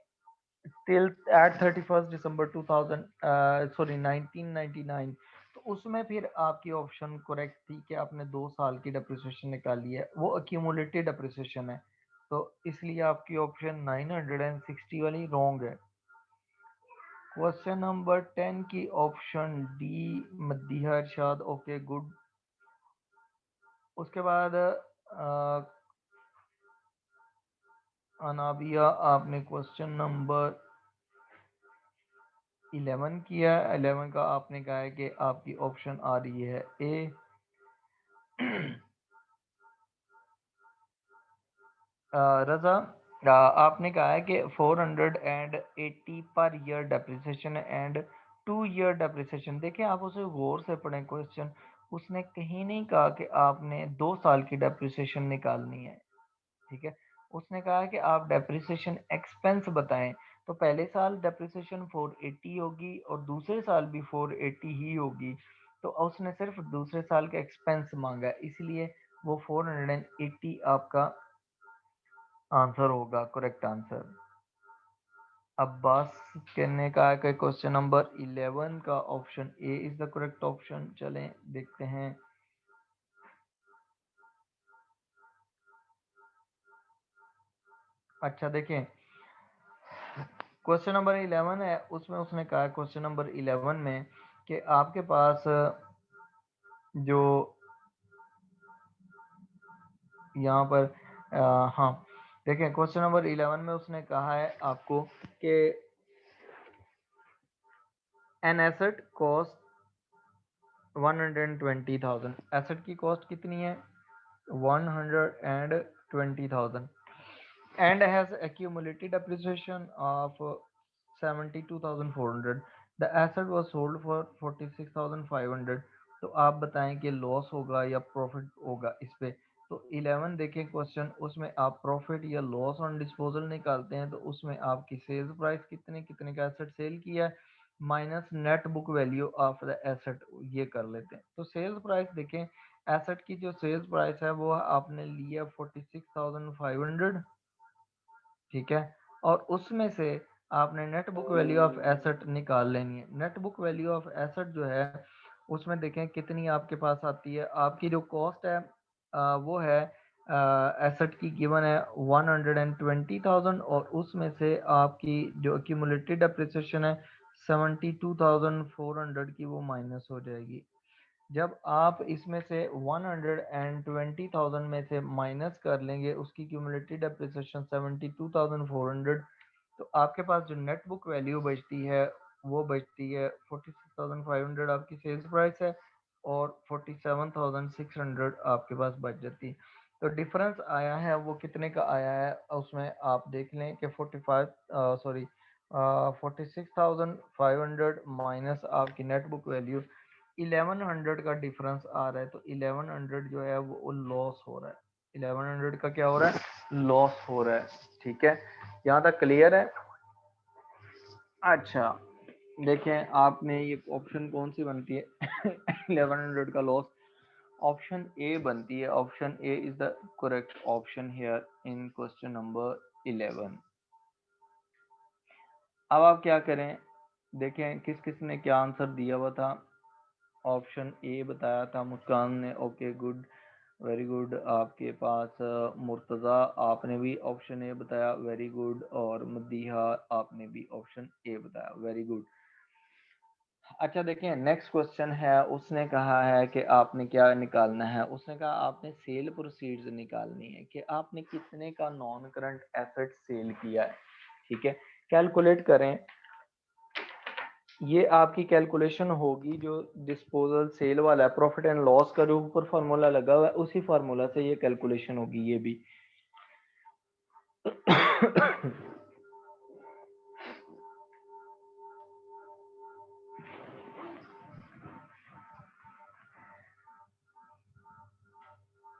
टिल एट 31 दिसंबर 1999। तो उसमें फिर आपकी ऑप्शन करेक्ट थी कि आपने 2 साल की डेप्रिसिएशन निकाली है, वो अक्यूमुलेटेड डेप्रिसिएशन है, तो इसलिए आपकी ऑप्शन 960 वाली रॉन्ग है। क्वेश्चन नंबर 10 की ऑप्शन डी मदीहा इरशाद, ओके गुड। उसके बाद अनाबिया, आपने क्वेश्चन नंबर 11 किया। 11 का आपने कहा है कि आपकी ऑप्शन आ रही है ए। रजा, आपने कहा है कि 480 per year depreciation and 2 year depreciation. देखिए आप उसे गौर से पढ़ें क्वेश्चन, उसने कहीं नहीं कहा कि आपने 2 साल की डेप्रिसिएशन निकालनी है, ठीक है। उसने कहा कि आप डेप्रिसिएशन एक्सपेंस बताएं, तो पहले साल डेप्रिसिएशन 480 होगी और दूसरे साल भी 480 ही होगी, तो उसने सिर्फ दूसरे साल का एक्सपेंस मांगा है, इसलिए वो 480 आपका आंसर होगा, करेक्ट आंसर। अब्बास कहने का है कि क्वेश्चन नंबर 11 का option A is the correct option. चलें देखते हैं। अच्छा देखें, क्वेश्चन नंबर 11 है, उसमें उसने कहा क्वेश्चन नंबर 11 में कि आपके पास जो यहाँ पर हाँ देखें, क्वेश्चन नंबर 11 में उसने कहा है आपको कि एन एसेट कॉस्ट 120,000। एसेट की कॉस्ट कितनी है? 120,000 and has accumulated depreciation of 72,400. The asset was sold for 46,500। तो आप बताएं कि लॉस होगा या प्रॉफिट होगा इस पे। तो 11 देखें क्वेश्चन, उसमें आप प्रॉफिट या लॉस ऑन डिस्पोजल निकालते हैं, तो उसमें आपकी सेल्स प्राइस कितने कितने का एसेट सेल किया है minus net book value of the asset, ये कर लेते हैं। तो सेल्स प्राइस देखें, एसेट की जो सेल्स प्राइस है वो आपने लिया 46,500, ठीक है, और उसमें से आपने net book value of asset निकाल लेनी है। Net book value of asset जो है उसमें देखें कितनी आपके पास आती है। आपकी जो कॉस्ट है वो है एसेट की गिवन है 120,000 और उसमें से आपकी जो एक्यूमुलेटेड डेप्रिसिएशन है 72,400 की, वो माइनस हो जाएगी। जब आप इसमें से 120,000 में से माइनस कर लेंगे उसकी क्यूमुलेटेड डेप्रिसिएशन 72,400, तो आपके पास जो नेट बुक वैल्यू बचती है वो बचती है 46,500 आपकी सेल्स प्राइस है और 47,600 आपके पास बच जाती है। तो डिफरेंस आया है वो कितने का आया है, उसमें आप देख लें कि 46,500 माइनस आपकी नेट बुक वैल्यू 1100 का डिफरेंस आ रहा है। तो 1100 जो है वो लॉस हो रहा है। 1100 का क्या हो रहा है? लॉस हो रहा है, ठीक है। यहाँ तक क्लियर है? अच्छा देखें, आपने ये ऑप्शन कौन सी बनती है 1100 का लॉस? ऑप्शन ए बनती है। Option A is the correct option here in question number 11। अब आप क्या करें, देखें किस किस ने क्या आंसर दिया हुआ था। ऑप्शन ए बताया था मुस्कान ने, ओके गुड, वेरी गुड। आपके पास मुर्तज़ा, आपने भी ऑप्शन ए बताया, वेरी गुड। और मदीहा, आपने भी ऑप्शन ए बताया, वेरी गुड। अच्छा देखें, नेक्स्ट क्वेश्चन है, उसने कहा है कि आपने क्या निकालना है। उसने कहा आपने सेल प्रोसीड्स निकालनी है कि आपने कितने का नॉन करंट एसेट सेल किया है, ठीक है। कैलकुलेट करें, ये आपकी कैलकुलेशन होगी जो डिस्पोजल सेल वाला है, प्रॉफिट एंड लॉस का जो ऊपर फार्मूला लगा हुआ है उसी फार्मूला से ये कैलकुलेशन होगी ये भी।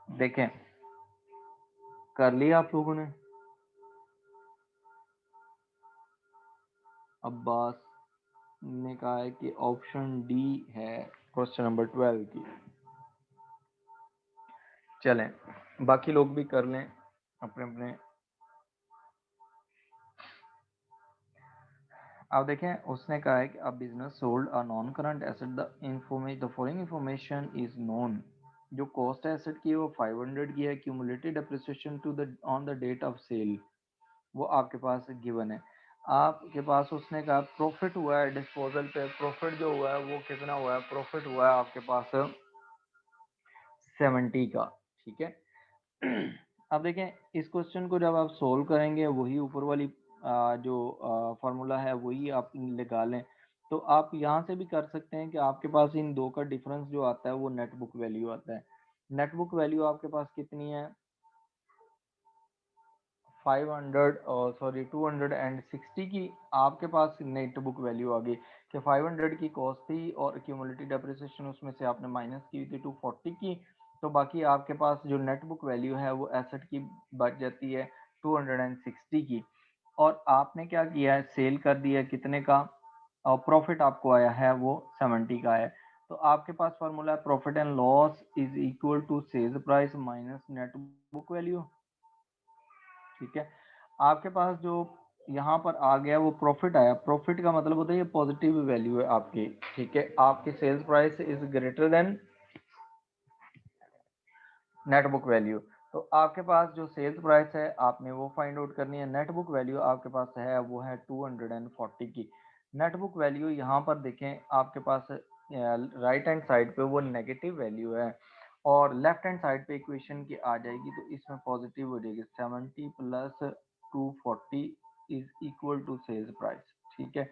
देखें, कर लिया आप लोगों ने? अब्बास ने कहा है कि ऑप्शन डी है क्वेश्चन नंबर 12 की। चलें बाकी लोग भी कर लें अपने अपने अब देखें उसने कहा है कि अब business sold a non current asset the following information is known. जो कॉस्ट है एसेट की वो 500 की है, cumulated depreciation to the on the date of sale वो आपके पास गिवन है। आपके पास उसने कहा प्रॉफिट हुआ है डिस्पोजल पे, प्रॉफिट जो हुआ है वो कितना हुआ है, प्रॉफिट हुआ है आपके पास 70 का, ठीक है। अब देखें इस क्वेश्चन को जब आप सोल्व करेंगे वही ऊपर वाली जो फार्मूला है वही आप लगा लें, तो आप यहाँ से भी कर सकते हैं कि आपके पास इन दो का डिफरेंस जो आता है वो नेट बुक वैल्यू आता है। नेट बुक वैल्यू आपके पास कितनी है, 500 और सॉरी 260 की आपके पास नेट बुक वैल्यू आ गई कि 500 की कॉस्ट थी और क्यूमुलेटिव डेप्रिसिएशन उसमें से आपने माइनस की थी 240 की, तो बाकी आपके पास जो नेट बुक वैल्यू है वो एसेट की बच जाती है 260 की। और आपने क्या किया है, सेल कर दिया कितने का, और प्रॉफिट आपको आया है वो 70 का है। तो आपके पास फार्मूला है profit and loss is equal to sales price minus net book value, ठीक है। आपके पास जो यहाँ पर आ गया वो प्रॉफिट आया, प्रॉफिट का मतलब होता है ये पॉजिटिव वैल्यू है आपकी, ठीक है। आपकी sales price is greater than net book value, तो आपके पास जो सेल्स प्राइस है आपने वो फाइंड आउट करनी है। नेट बुक वैल्यू आपके पास है वो है 240 की। नेट बुक वैल्यू यहाँ पर देखें आपके पास राइट हैंड साइड पे वो नेगेटिव वैल्यू है और लेफ्ट हैंड साइड पे इक्वेशन की आ जाएगी तो इसमें पॉजिटिव हो जाएगी, 70 plus 240 is equal to sales price, ठीक है।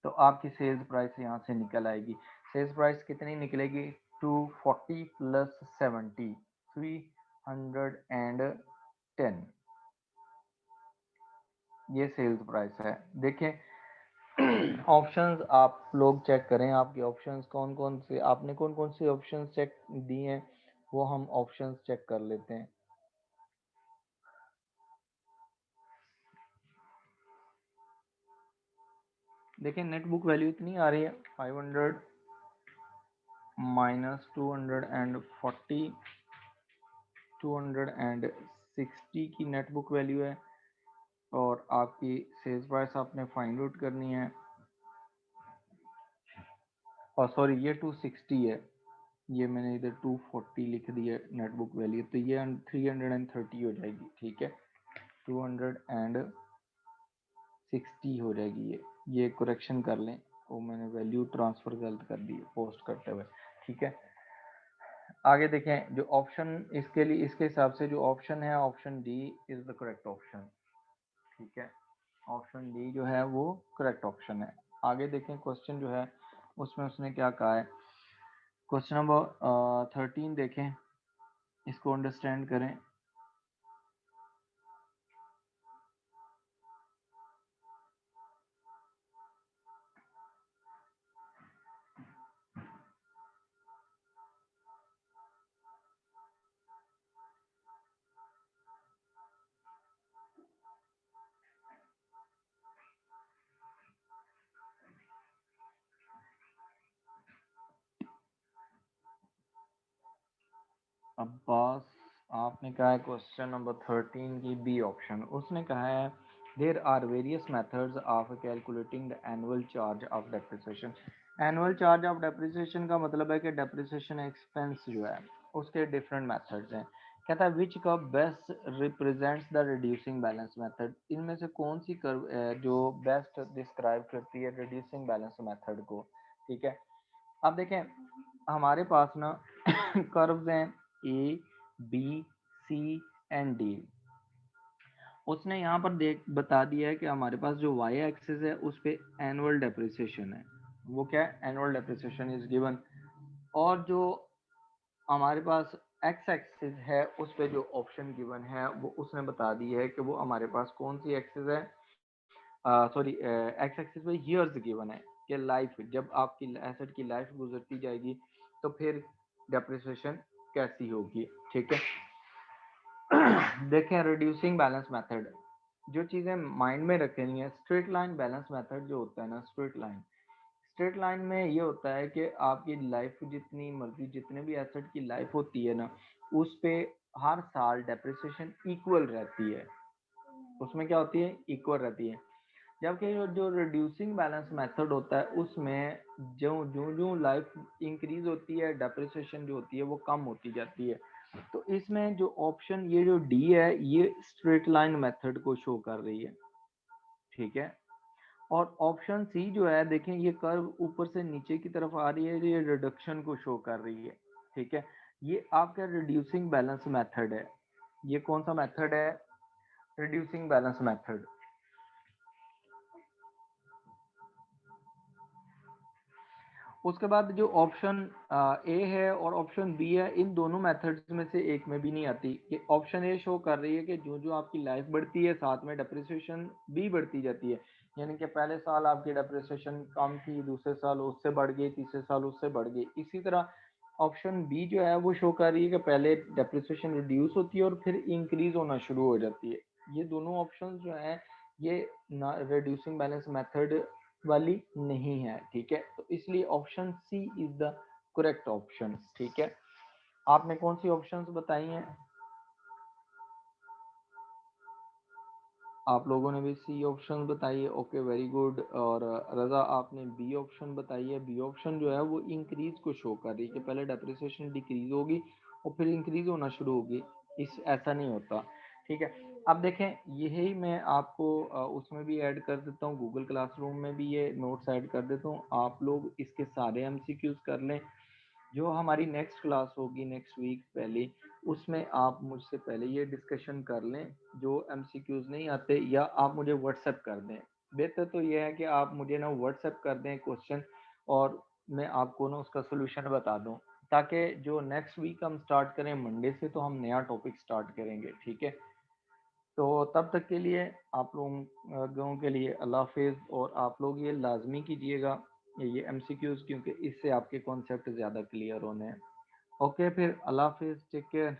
तो आपकी सेल्स प्राइस यहाँ से निकल आएगी। सेल्स प्राइस कितनी निकलेगी, 240 प्लस 70, 310, ये सेल्स प्राइस है। देखें ऑप्शंस आप लोग चेक करें, आपके ऑप्शंस कौन कौन से, आपने कौन कौन से ऑप्शंस चेक दिए हैं वो हम ऑप्शंस चेक कर लेते हैं। देखिए नेट बुक वैल्यू इतनी आ रही है 500 माइनस 240, 260 की नेट बुक वैल्यू है और आपकी सेल्स प्राइस आपने फाइंड आउट करनी है, और सॉरी ये 260 है, ये मैंने इधर 240 लिख दिया नेट बुक वैल्यू, तो ये 330 हो जाएगी, ठीक है। 260 हो जाएगी, ये करेक्शन कर लें, वो मैंने वैल्यू ट्रांसफर गलत कर दी पोस्ट करते हुए, ठीक है। आगे देखें जो ऑप्शन इसके लिए, इसके हिसाब से जो ऑप्शन है option D is the correct option, ठीक है। ऑप्शन डी जो है वो करेक्ट ऑप्शन है। आगे देखें क्वेश्चन जो है उसमें उसने क्या कहा है, क्वेश्चन नंबर 13 देखें, इसको अंडरस्टैंड करें। अब्बास आपने कहा है क्वेश्चन नंबर 13 की बी ऑप्शन, उसने कहा है there are various methods of calculating the annual charge of depreciation. Annual charge of depreciation का मतलब है कि डेप्रिसिएशन एक्सपेंस जो है उसके डिफरेंट मेथड्स हैं। कहता है विच का best represents the reducing balance method, इनमें से कौन सी कर्व जो बेस्ट डिस्क्राइब करती है रिड्यूसिंग बैलेंस मेथड को, ठीक है। अब देखें हमारे पास ना कर्व्स हैं A B C and D. उसने यहाँ पर देख बता दिया है कि हमारे पास जो वाई एक्सिस है उस पे एनुअल डेप्रिसिएशन है, वो क्या है एनुअल डेप्रिसिएशन इज गिवन, और जो हमारे पास एक्स एक्सिस है उस पे जो ऑप्शन गिवन है वो उसने बता दी है कि वो हमारे पास कौन सी एक्सिस है, सॉरी एक्स एक्सिस पे ईयर्स गिवन है कि लाइफ जब आपकी एसेट की लाइफ गुजरती जाएगी तो फिर डेप्रिसिएशन कैसी होगी, ठीक है। देखें रिड्यूसिंग बैलेंस मेथड, जो चीज़ें माइंड में रखनी है, स्ट्रेट लाइन बैलेंस मेथड जो होता है ना, स्ट्रेट लाइन में ये होता है कि आपकी लाइफ जितनी मर्जी जितने भी एसेट की लाइफ होती है ना उस पे हर साल डेप्रिसिएशन इक्वल रहती है, उसमें क्या होती है इक्वल रहती है। जबकि जो रिड्यूसिंग बैलेंस मेथड होता है उसमें जो जो जो लाइफ इंक्रीज होती है, डेप्रिसिएशन जो होती है वो कम होती जाती है। तो इसमें जो ऑप्शन ये जो डी है ये स्ट्रेट लाइन मेथड को शो कर रही है, ठीक है। और ऑप्शन सी जो है देखें ये कर्व ऊपर से नीचे की तरफ आ रही है, ये रिडक्शन को शो कर रही है, ठीक है। ये आपका रिड्यूसिंग बैलेंस मेथड है। ये कौन सा मेथड है? Reducing balance method. उसके बाद जो ऑप्शन ए है और ऑप्शन बी है, इन दोनों मेथड्स में से एक में भी नहीं आती। ये ऑप्शन ए शो कर रही है कि जो जो आपकी लाइफ बढ़ती है साथ में डेप्रिसिएशन भी बढ़ती जाती है, यानी कि पहले साल आपकी डेप्रिसिएशन कम थी, दूसरे साल उससे बढ़ गई, तीसरे साल उससे बढ़ गई। इसी तरह ऑप्शन बी जो है वो शो कर रही है कि पहले डेप्रिसिएशन रिड्यूस होती है और फिर इंक्रीज होना शुरू हो जाती है। ये दोनों ऑप्शन जो है ये रिड्यूसिंग बैलेंस मेथड वाली नहीं है, ठीक है। तो इसलिए option C is the correct option, ठीक है। आपने कौन सी ऑप्शंस बताई हैं? आप लोगों ने भी सी ऑप्शन बताई है, ओके वेरी गुड। और रजा आपने बी ऑप्शन बताई है। बी ऑप्शन जो है वो इंक्रीज को शो कर रही है कि पहले डेप्रिसिएशन डिक्रीज होगी और फिर इंक्रीज होना शुरू होगी। इस ऐसा नहीं होता, ठीक है। अब देखें यही मैं आपको उसमें भी ऐड कर देता हूँ, गूगल क्लासरूम में भी ये नोट्स ऐड कर देता हूँ। आप लोग इसके सारे एमसीक्यूज कर लें। जो हमारी नेक्स्ट क्लास होगी नेक्स्ट वीक पहले, उसमें आप मुझसे पहले ये डिस्कशन कर लें। जो एमसीक्यूज नहीं आते या आप मुझे व्हाट्सएप कर दें। बेहतर तो ये है कि आप मुझे ना व्हाट्सएप कर दें क्वेश्चन, और मैं आपको ना उसका सोल्यूशन बता दूं, ताकि जो नेक्स्ट वीक हम स्टार्ट करें मंडे से, तो हम नया टॉपिक स्टार्ट करेंगे, ठीक है। तो तब तक के लिए आप लोगों के लिए अल्लाह हाफिज़। और आप लोग ये लाजमी कीजिएगा ये एमसीक्यूज, क्योंकि इससे आपके कॉन्सेप्ट ज़्यादा क्लियर होने हैं। ओके फिर अल्लाह हाफिज़, टेक केयर।